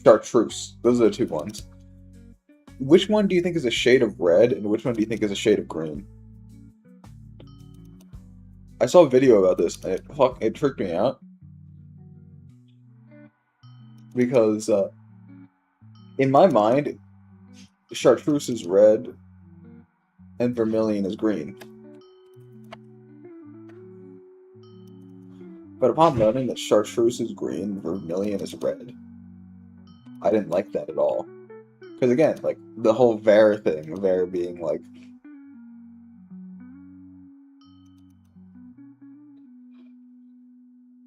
chartreuse. Those are the two ones. Which one do you think is a shade of red, and which one do you think is a shade of green? I saw a video about this, and it tricked me out. Because, in my mind, chartreuse is red, and vermilion is green. But upon learning that chartreuse is green and vermilion is red, I didn't like that at all. Because again, the whole ver thing, ver being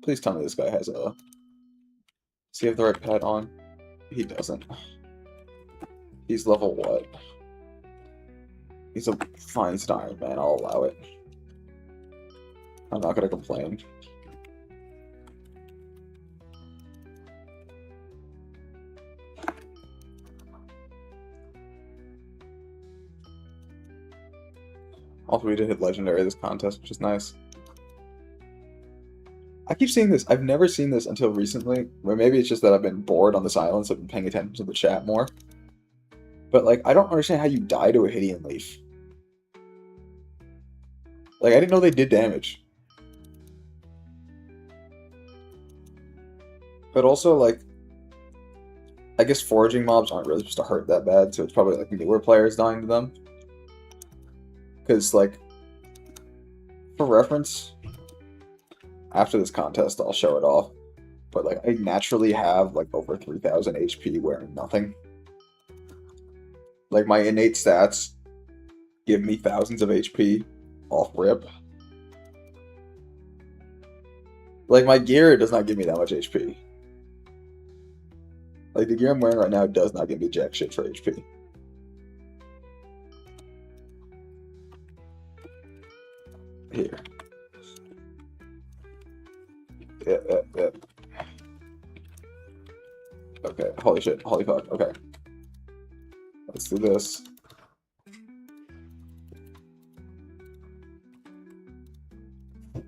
please tell me this guy has a... Does he have the right pet on? He doesn't. He's level what? He's a Feinstein, man, I'll allow it. I'm not gonna complain. Also, we did hit legendary this contest, which is nice. I keep seeing this. I've never seen this until recently. Or maybe it's just that I've been bored on this island, so I've been paying attention to the chat more. But, I don't understand how you die to a Hidean Leaf. I didn't know they did damage. But also, I guess foraging mobs aren't really supposed to hurt that bad, so it's probably, newer players dying to them. Because, for reference, after this contest, I'll show it off. but like I naturally have like over 3,000 HP wearing nothing. Like my innate stats give me thousands of HP off rip. Like my gear does not give me that much HP. Like the gear I'm wearing right now does not give me jack shit for HP. Here. Yeah. Okay, holy shit, holy fuck, okay. Let's do this.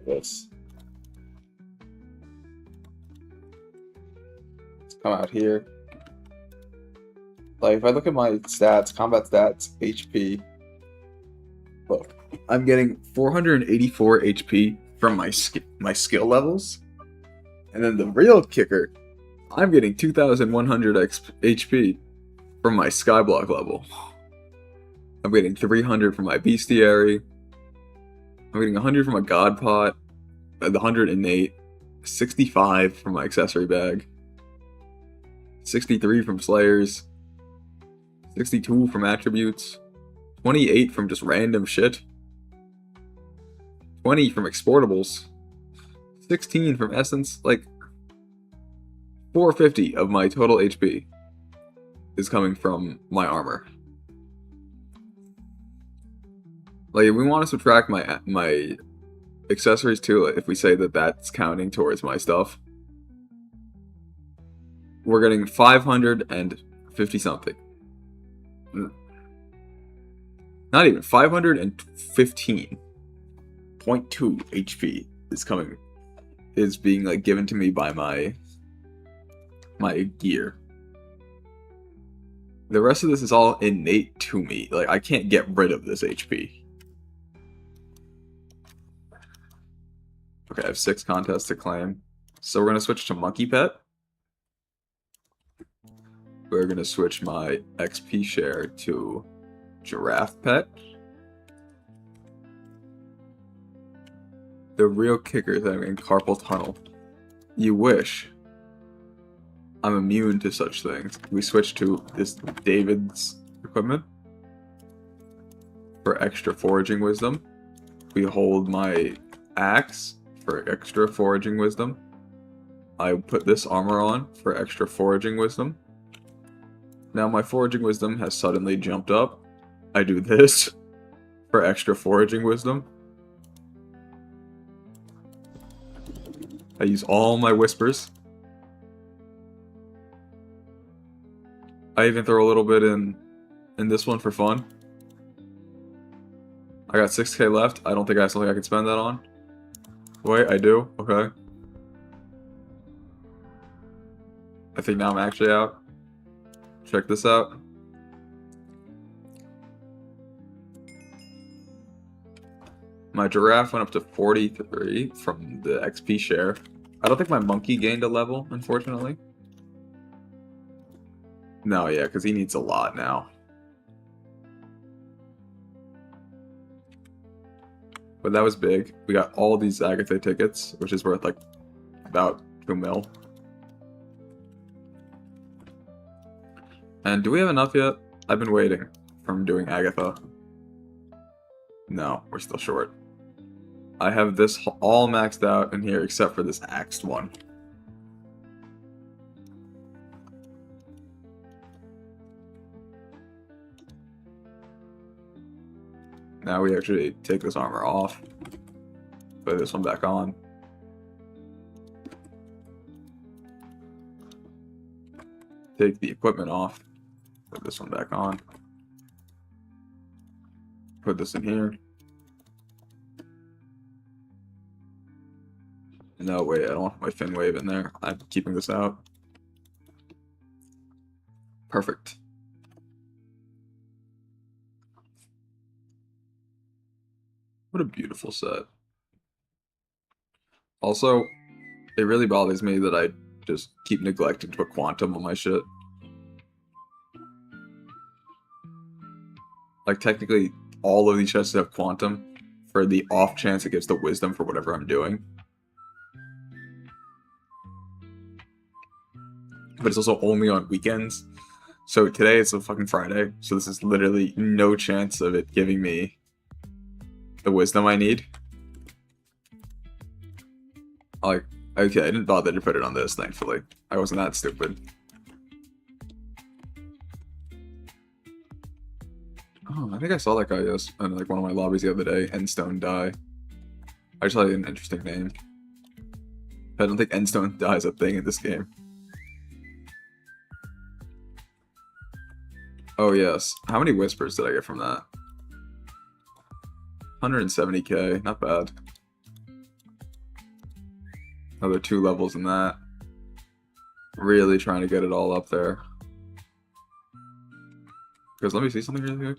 This. Let's come out here. Like, if I look at my stats, combat stats, HP, look, I'm getting 484 HP from my skill levels, and then the real kicker, I'm getting 2,100 HP from my Skyblock level. I'm getting 300 from my Bestiary. I'm getting 100 from my God Pot, the 100 innate, 65 from my accessory bag, 63 from Slayers, 62 from attributes, 28 from just random shit, 20 from exportables, 16 from essence. Like 450 of my total HP is coming from my armor. Like, if we want to subtract my accessories too, if we say that that's counting towards my stuff, we're getting 550 something. Not even 515.2 HP is being like given to me by my gear. The rest of this is all innate to me. Like, I can't get rid of this HP. Okay, I have 6 contests to claim. So we're going to switch to Monkey Pet. We're going to switch my XP share to Giraffe Pet. The real kicker is that I'm in Carpal Tunnel. You wish. I'm immune to such things. We switch to this David's equipment for extra foraging wisdom. We hold my axe for extra foraging wisdom. I put this armor on for extra foraging wisdom. Now my foraging wisdom has suddenly jumped up. I do this for extra foraging wisdom. I use all my whispers. I even throw a little bit in this one for fun. I got 6k left. I don't think I have something I can spend that on. Wait, I do? Okay. I think now I'm actually out. Check this out. My giraffe went up to 43 from the XP share. I don't think my monkey gained a level, unfortunately. No, yeah, because he needs a lot now. But that was big. We got all these Agatha tickets, which is worth like about 2 mil. And do we have enough yet? I've been waiting from doing Agatha. No, we're still short. I have this all maxed out in here except for this axed one. Now we actually take this armor off, put this one back on. Take the equipment off, put this one back on. Put this in here. No, wait, I don't want my fin wave in there. I'm keeping this out. Perfect. What a beautiful set. Also, it really bothers me that I just keep neglecting to put quantum on my shit. Like, technically, all of these chests have quantum for the off chance it gives the wisdom for whatever I'm doing. but it's also only on weekends. So today it's a fucking Friday, so this is literally no chance of it giving me the wisdom I need. Like, okay, I didn't bother to put it on this, thankfully. I wasn't that stupid. Oh, I think I saw that guy in like one of my lobbies the other day, Endstone Die. I just thought he had an interesting name. I don't think Endstone Die is a thing in this game. Oh yes. How many whispers did I get from that? 170k, not bad. Another 2 levels in that. Really trying to get it all up there. Because let me see something really quick.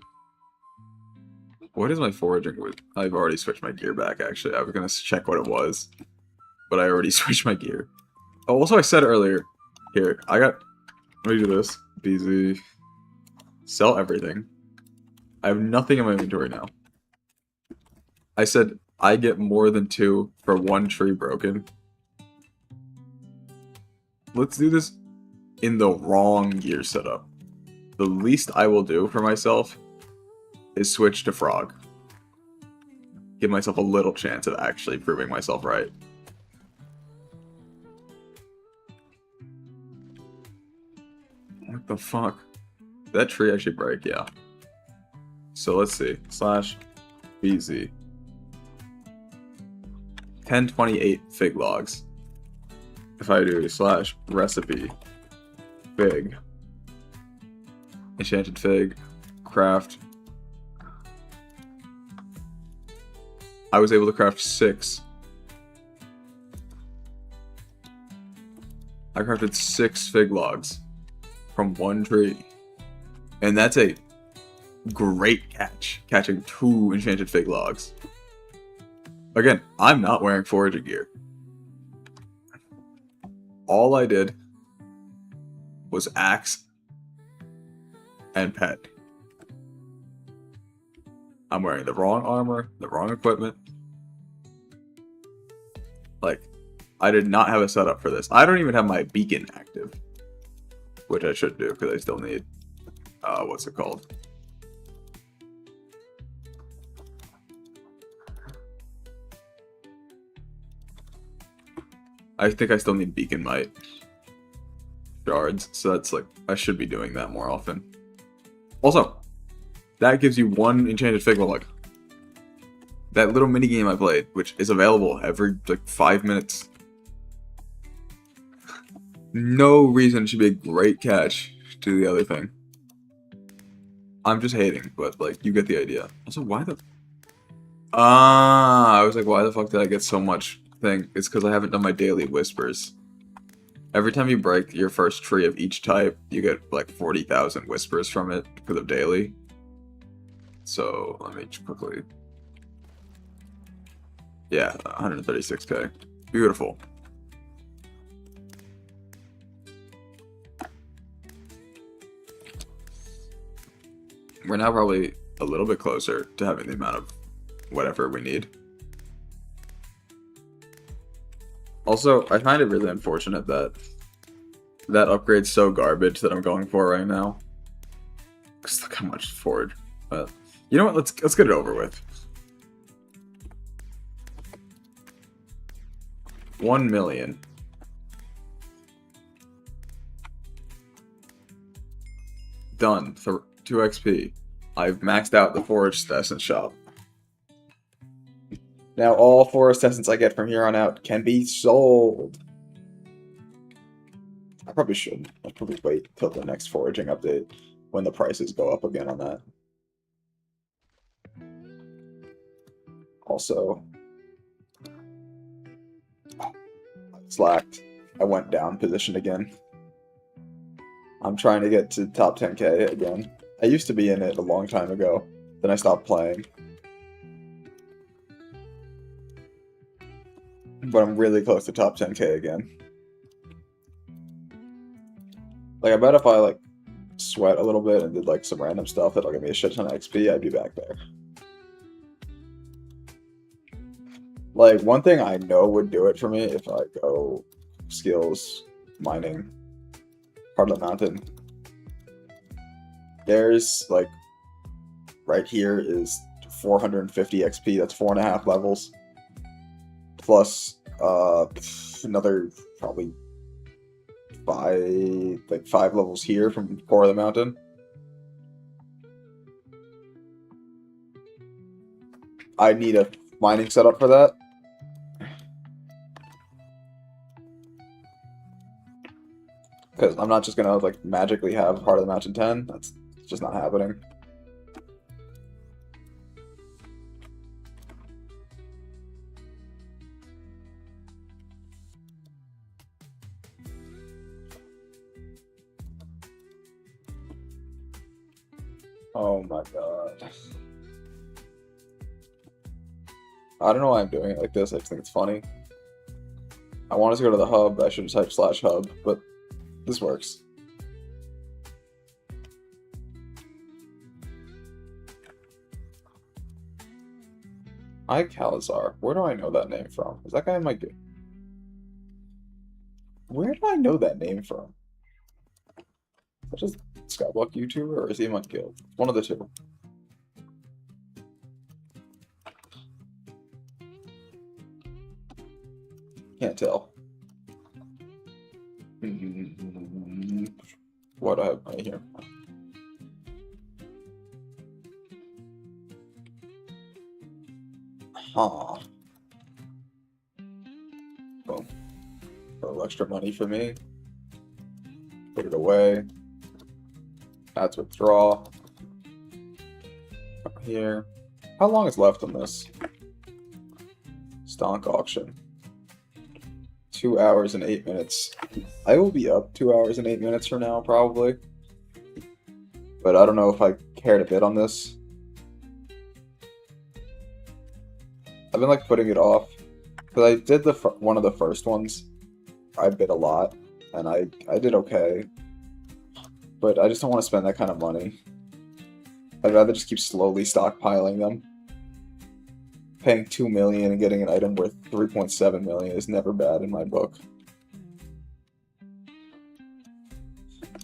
What is my foraging with? I've already switched my gear back, actually. I was going to check what it was. But I already switched my gear. Oh, also I said earlier. Here, let me do this. BZ. Sell everything. I have nothing in my inventory now. I said I get more than 2 for 1 tree broken. Let's do this in the wrong gear setup. The least I will do for myself is switch to frog. Give myself a little chance of actually proving myself right. What the fuck? Did that tree actually break? Yeah. So let's see. /BZ. 1028 fig logs. If I do /recipe fig. Enchanted fig. Craft. I was able to craft 6. I crafted 6 fig logs from 1 tree. And that's a great catch. Catching 2 enchanted fig logs. Again, I'm not wearing foraging gear. All I did was axe and pet. I'm wearing the wrong armor, the wrong equipment. Like, I did not have a setup for this. I don't even have my beacon active. Which I should do, because I still need, what's it called? I think I still need beacon mite shards, so that's like, I should be doing that more often. Also, that gives you 1 enchanted fig log. That little mini game I played, which is available every like 5 minutes. No reason it should be a great catch to the other thing. I'm just hating, but like you get the idea. Also, why the? I was like, why the fuck did I get so much thing? It's because I haven't done my daily whispers. Every time you break your first tree of each type, you get like 40,000 whispers from it because of daily. So let me quickly. Yeah, 136k. Beautiful. We're now probably a little bit closer to having the amount of whatever we need. Also, I find it really unfortunate that that upgrade's so garbage that I'm going for right now. Because look how much forward. But you know what? Let's get it over with. 1 million. Done for 2 XP. I've maxed out the forest essence shop. Now all forest essence I get from here on out can be sold. I probably shouldn't. I'll probably wait till the next foraging update when the prices go up again on that. Also, slacked. I went down position again. I'm trying to get to top 10k again. I used to be in it a long time ago. Then I stopped playing. But I'm really close to top 10k again. Like, I bet if I, like, sweat a little bit and did, like, some random stuff that'll give me a shit ton of XP, I'd be back there. Like, one thing I know would do it for me if I go skills mining part of the mountain. There's like right here is 450 XP. That's 4.5 levels. Plus another probably 5 levels here from the core of the mountain. I need a mining setup for that. Because I'm not just gonna like magically have Heart of the Mountain 10. That's just not happening. Oh my god. I don't know why I'm doing it like this. I just think it's funny. I wanted to go to the hub. I should have typed /hub, but this works. Hi, Calazar. Where do I know that name from? Is that guy in my game? Where do I know that name from? Is that just Skyblock YouTuber, or is he in my guild? One of the two. Can't tell. What do I have right here? Huh. Boom. A little extra money for me. Put it away. That's withdraw. Up here. How long is left on this? Stonk auction. 2 hours and 8 minutes. I will be up 2 hours and 8 minutes from now, probably. But I don't know if I care to bid on this. I've been like putting it off. Because I did one of the first ones. I bid a lot. And I did okay. But I just don't want to spend that kind of money. I'd rather just keep slowly stockpiling them. Paying $2 million and getting an item worth $3.7 million is never bad in my book.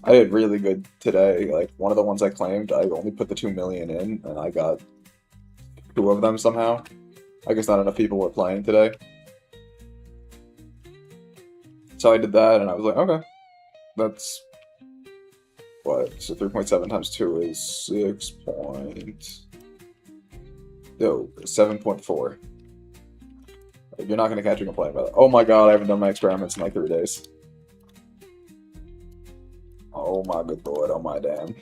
I did really good today. Like, one of the ones I claimed, I only put the $2 million in, and I got 2 of them somehow. I guess not enough people were playing today. So I did that, and I was like, okay. That's... what? So 3.7 times 2 is 7.4. You're not going to catch me complaining about that. Oh my god, I haven't done my experiments in like 3 days. Oh my good lord, oh my damn.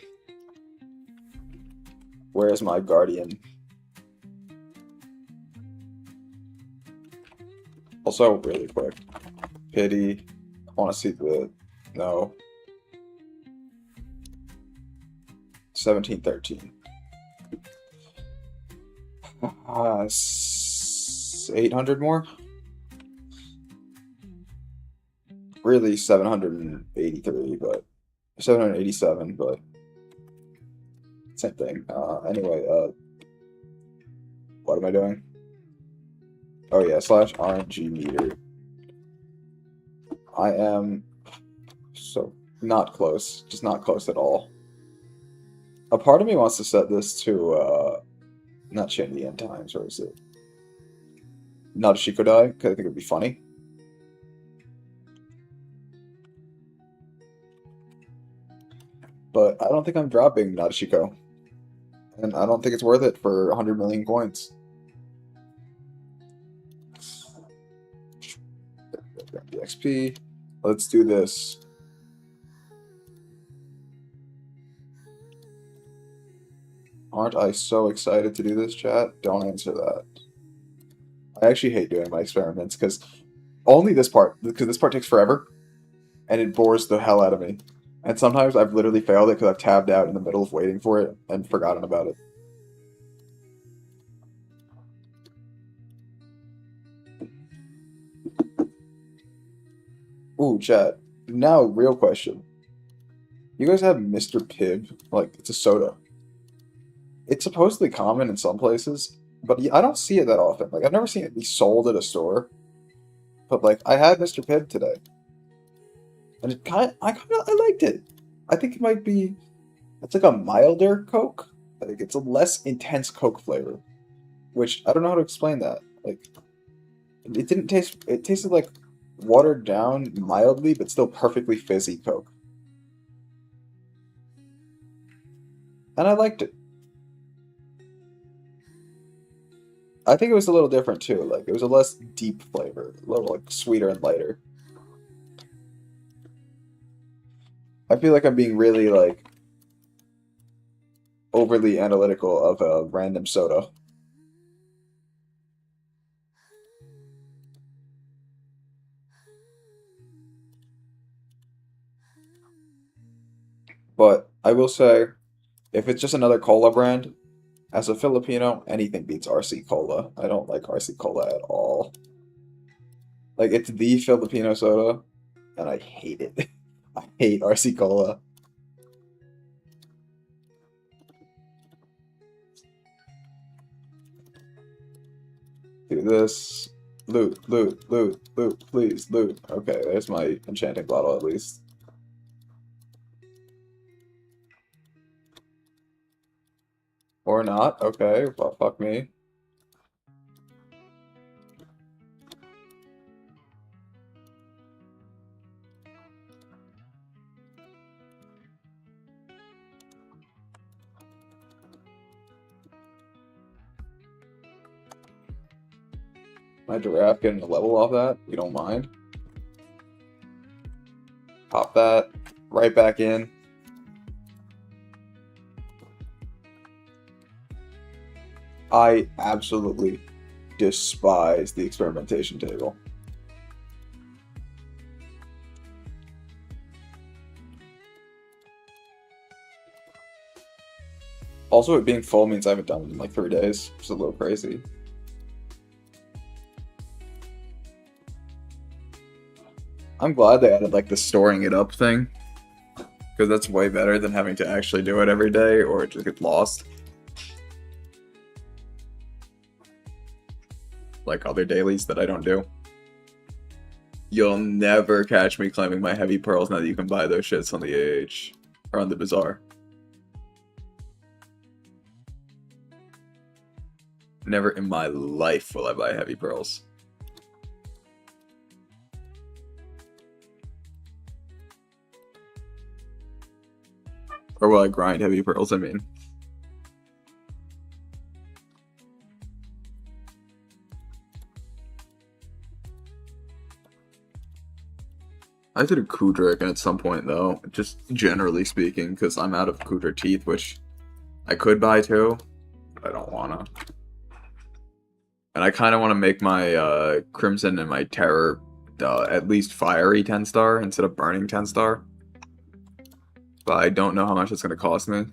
Where's my guardian? Also, really quick. Pity. I want to see the... no. 1713. 800 more? Really 783, but 787, but same thing. Anyway, what am I doing? Oh yeah, /RNG meter. I am so not close, just not close at all. A part of me wants to set this to, not Chain of the End Times, or is it? Not a Shikodai, because I think it would be funny. But I don't think I'm dropping Nadeshiko. And I don't think it's worth it for 100 million coins. The XP. Let's do this. Aren't I so excited to do this, chat? Don't answer that. I actually hate doing my experiments because only this part, because this part takes forever and it bores the hell out of me. And sometimes I've literally failed it because I've tabbed out in the middle of waiting for it and forgotten about it. Ooh, chat. Now, real question. You guys have Mr. Pibb? Like, it's a soda. It's supposedly common in some places, but I don't see it that often. Like, I've never seen it be sold at a store. But, like, I had Mr. Pibb today. and I liked it. I think it might be it's like a milder Coke. Like it's a less intense Coke flavor, which I don't know how to explain that. Like it didn't taste. It tasted like watered down mildly, but still perfectly fizzy Coke, and I liked it. I think it was a little different too. Like it was a less deep flavor, a little like sweeter and lighter. I feel like I'm being really like overly analytical of a random soda. But I will say, if it's just another cola brand, as a Filipino, anything beats RC Cola. I don't like RC Cola at all. Like it's the Filipino soda, and I hate it. I hate RC Cola. Do this. Loot, loot, loot, loot, please, loot. Okay, there's my enchanting bottle at least. Or not. Okay, well, fuck me. My giraffe getting a level off that? You don't mind? Pop that. Right back in. I absolutely despise the experimentation table. Also, it being full means I haven't done it in like 3 days, which is a little crazy. I'm glad they added like the storing it up thing, because that's way better than having to actually do it every day or it just gets lost. Like other dailies that I don't do. You'll never catch me claiming my heavy pearls now that you can buy those shits on the AH or on the bazaar. Never in my life will I buy heavy pearls. Or will I grind heavy pearls, I mean. I did a Kudrik at some point though, just generally speaking, because I'm out of Kudra teeth, which I could buy too, but I don't wanna. And I kind of want to make my Crimson and my Terror at least fiery 10 star instead of burning 10 star. But I don't know how much it's going to cost me.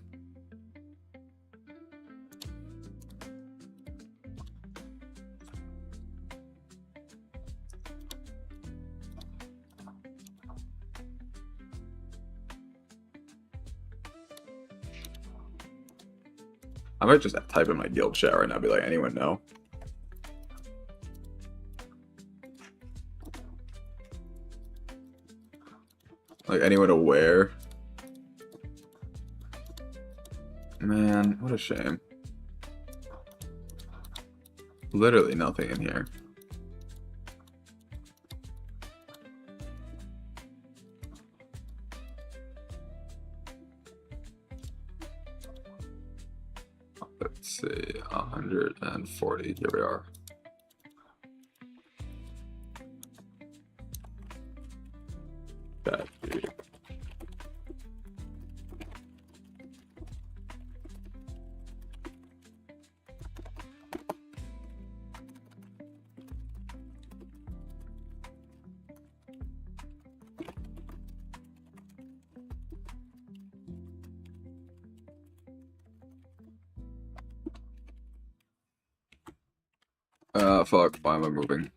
I might just type in my guild chat right now and be like, anyone know? Like, anyone aware? Man, what a shame. Literally nothing in here. Let's see, 140, here we are. That dude. Fuck, why am I moving?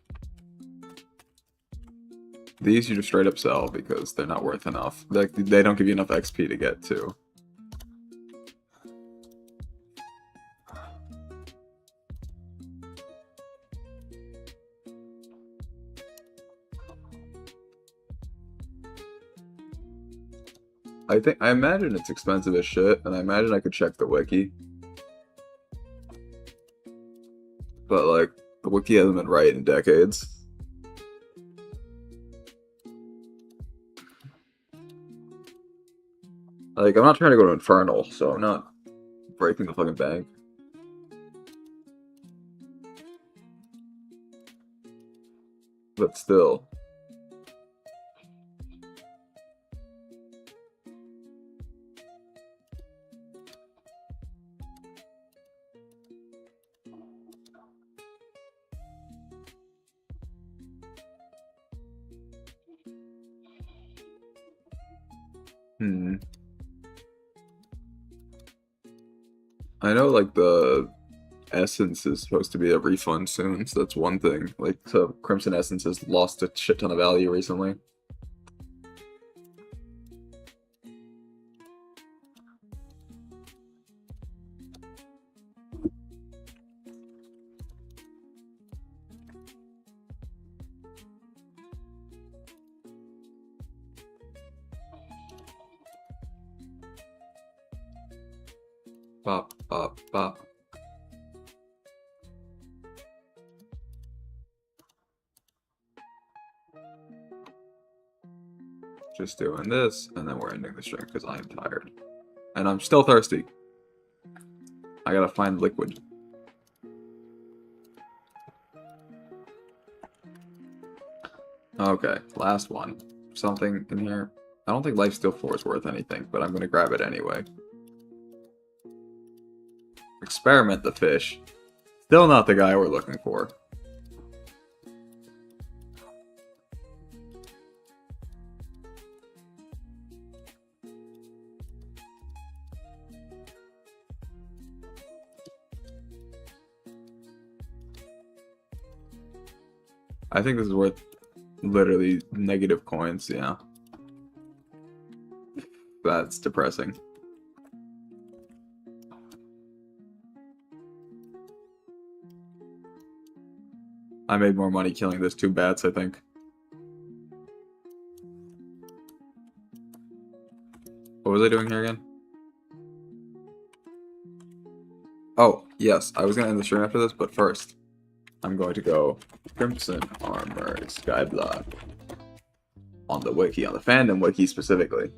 These you just straight up sell because they're not worth enough. Like, they don't give you enough XP to get to. I imagine it's expensive as shit, and I imagine I could check the wiki. But like, the wiki hasn't been right in decades. Like, I'm not trying to go to Infernal, so I'm not breaking the fucking bank. But still. I know, like, the Essence is supposed to be a refund soon, so that's one thing. Like, so Crimson Essence has lost a shit ton of value recently. Bop, bop, bop. Just doing this, and then we're ending the stream because I am tired. And I'm still thirsty. I gotta find liquid. Okay, last one. Something in here. I don't think Lifesteal 4 is worth anything, but I'm gonna grab it anyway. Experiment the fish. Still not the guy we're looking for. I think this is worth literally negative coins, yeah. That's depressing. I made more money killing those 2 bats, I think. What was I doing here again? Oh, yes, I was gonna end the stream after this, but first, I'm going to go Crimson Armor Skyblock on the wiki, on the fandom wiki specifically.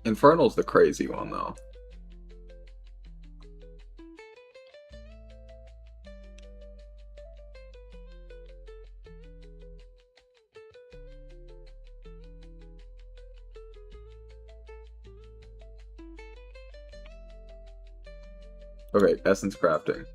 Infernal's the crazy one, though. Okay, essence crafting.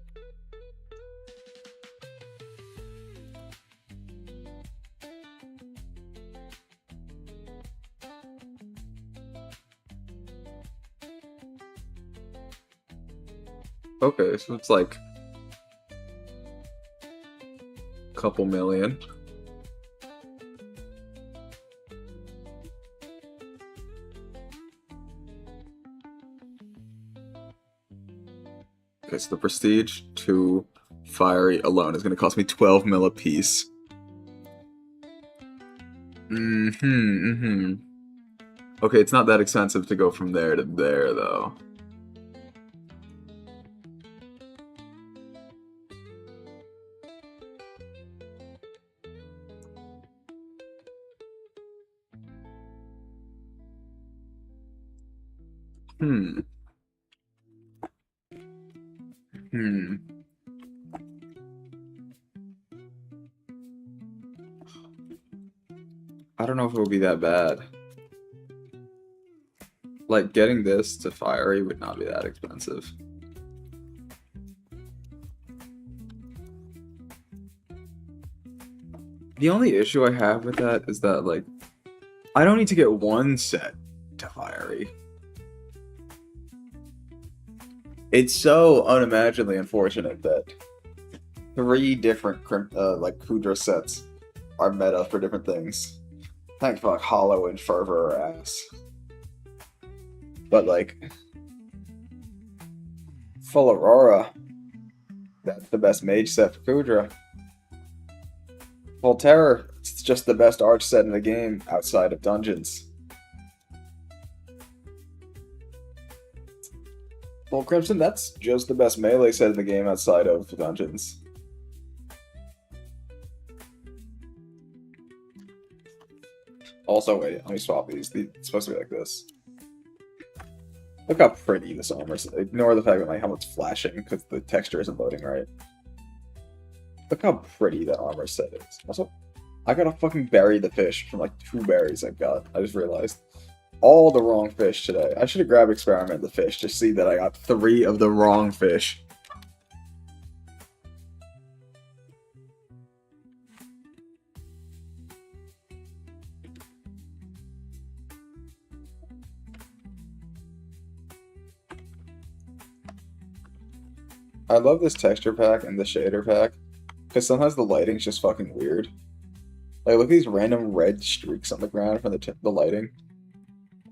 Okay, so it's like a couple million. Okay, so the Prestige to Fiery alone is going to cost me 12 mil a piece. Okay, it's not that expensive to go from there to there, though. I don't know if it will be that bad. Like, getting this to Fiery would not be that expensive. The only issue I have with that is that, like, I don't need to get one set to Fiery. It's so unimaginably unfortunate that 3 different, like, Kudra sets our meta for different things. Thank fuck Hollow and Fervor are ass. But like Full Aurora, that's the best mage set for Kudra. Full Terror, it's just the best arch set in the game outside of dungeons. Full Crimson, that's just the best melee set in the game outside of dungeons. Also, wait, let me swap these. It's supposed to be like this. Look how pretty this armor is. Ignore the fact that my helmet's flashing because the texture isn't loading right. Look how pretty that armor set is. Also, I gotta fucking bury the fish from like 2 berries I've got. I just realized. All the wrong fish today. I should have grabbed Experiment the fish to see that I got 3 of the wrong fish. I love this texture pack and the shader pack, because sometimes the lighting's just fucking weird. Like, look at these random red streaks on the ground from the lighting.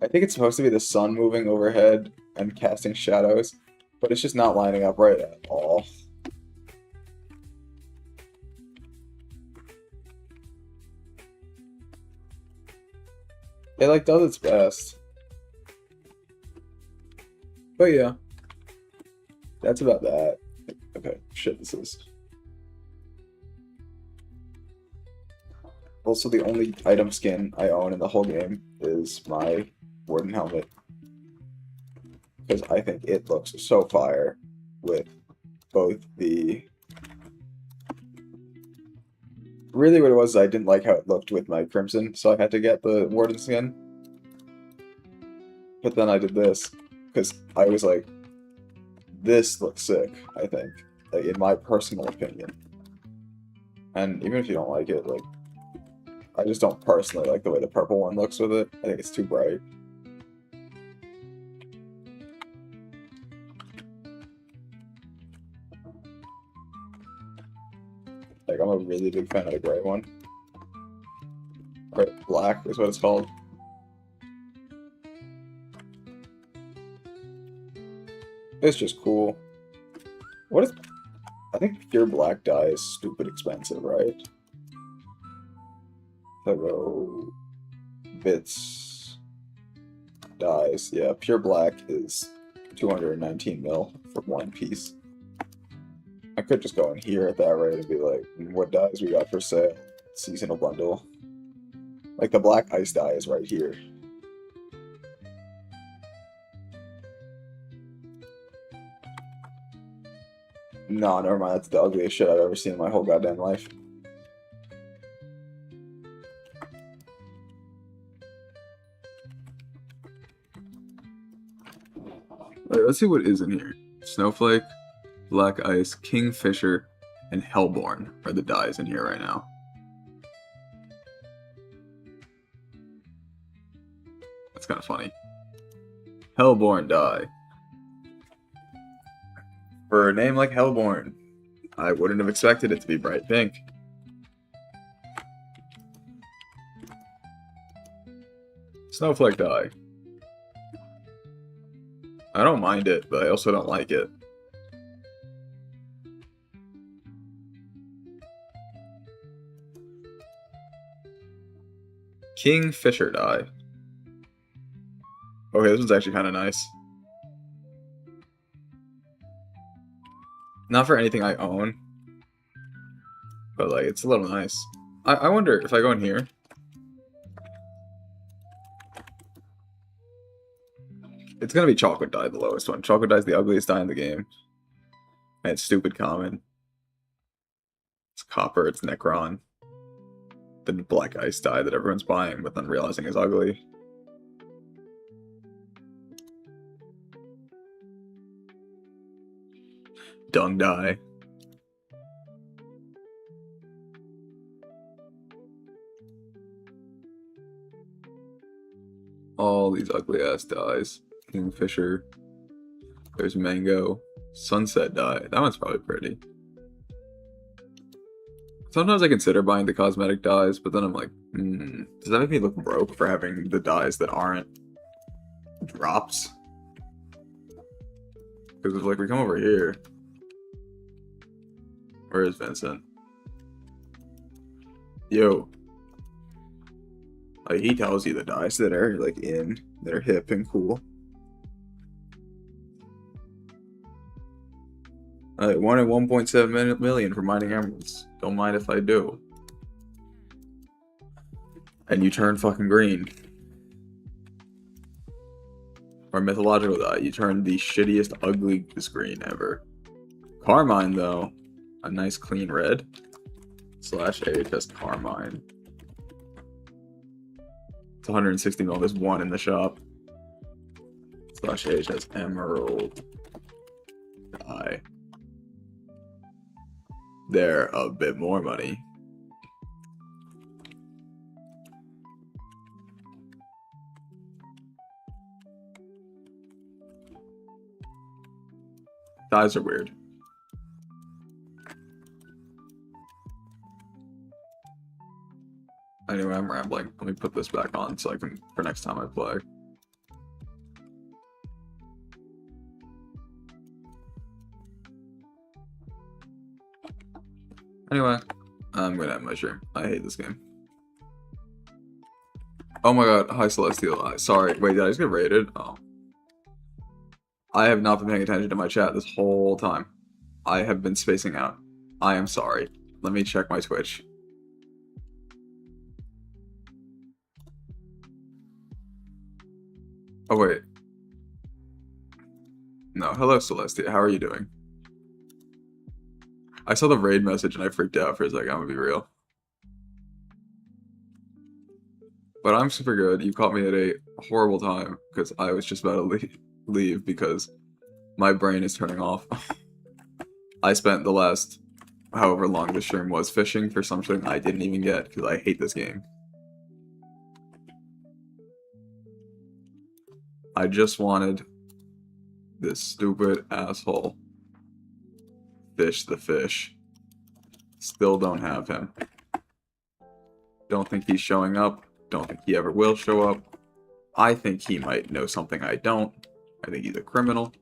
I think it's supposed to be the sun moving overhead and casting shadows, but it's just not lining up right at all. It, like, does its best. But yeah. That's about that. Okay, shit, this is. Also, the only item skin I own in the whole game is my Warden helmet. Because I think it looks so fire with both the... Really what it was, I didn't like how it looked with my Crimson, so I had to get the Warden skin. But then I did this, because I was like, this looks sick, I think. Like, in my personal opinion. And even if you don't like it, like, I just don't personally like the way the purple one looks with it. I think it's too bright. Like, I'm a really big fan of the gray one. Or black is what it's called. It's just cool. What is... I think pure black dye is stupid expensive, right? Go bits dyes. Yeah, pure black is 219 mil for 1 piece. I could just go in here at that rate and be like, what dyes we got for sale? Seasonal bundle. Like the black ice dye is right here. No, never mind. That's the ugliest shit I've ever seen in my whole goddamn life. Wait, let's see what is in here. Snowflake, Black Ice, Kingfisher, and Hellborn are the dyes in here right now. That's kind of funny. Hellborn dye. For a name like Hellborn, I wouldn't have expected it to be bright pink. Snowflake dye. I don't mind it, but I also don't like it. Kingfisher dye. Okay, this one's actually kind of nice. Not for anything I own, but like it's a little nice. I wonder if I go in here. It's gonna be chocolate dye, the lowest one. Chocolate dye is the ugliest dye in the game. And it's stupid common. It's copper, it's Necron. The black ice dye that everyone's buying, but then realizing is ugly. Dung dye. All these ugly ass dyes. Kingfisher. There's mango. Sunset dye. That one's probably pretty. Sometimes I consider buying the cosmetic dyes, but then I'm like, does that make me look broke for having the dyes that aren't drops? Because if like we come over here, where is Vincent? Yo, like he tells you the dyes that are like that are hip and cool. Alright, 1 in 1.7 million for mining emeralds. Don't mind if I do. And you turn fucking green. Or mythological dye, you turn the shittiest, ugliest green ever. Carmine, though, a nice clean red. / AHS Carmine. It's 160 mil, there's one in the shop. / AHS Emerald dye. They're a bit more money. Dyes are weird. Anyway, I'm rambling. Let me put this back on so I can, for next time I play. Anyway, I'm gonna end my stream. I hate this game. Oh my god, hi Celestial. Sorry, wait, did I just get raided? Oh. I have not been paying attention to my chat this whole time. I have been spacing out. I am sorry. Let me check my Twitch. Oh wait. No, hello Celestia, how are you doing? I saw the raid message and I freaked out for a second, I'm gonna be real. But I'm super good. You caught me at a horrible time because I was just about to leave because my brain is turning off. I spent the last however long the stream was fishing for something I didn't even get because I hate this game. I just wanted this stupid asshole fish the fish. Still don't have him. Don't think he's showing up. Don't think he ever will show up. I think he might know something I don't. I think he's a criminal.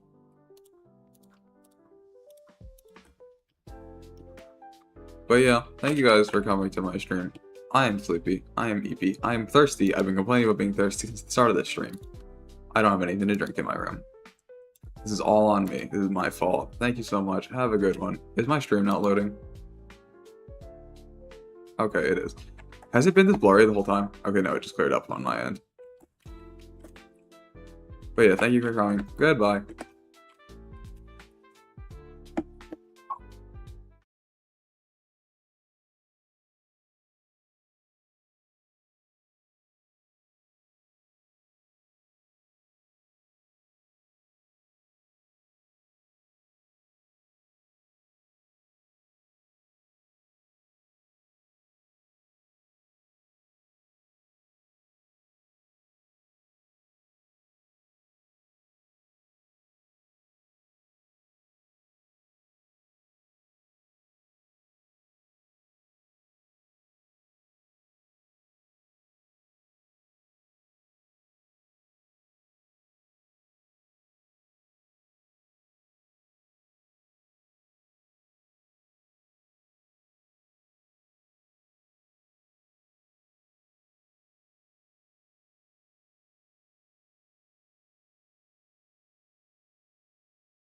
But yeah, thank you guys for coming to my stream. I am sleepy. I am EP. I am thirsty. I've been complaining about being thirsty since the start of this stream. I don't have anything to drink in my room. This is all on me. This is my fault. Thank you so much. Have a good one. Is my stream not loading? Okay, it is. Has it been this blurry the whole time? Okay, no, it just cleared up on my end. But yeah, thank you for coming. Goodbye.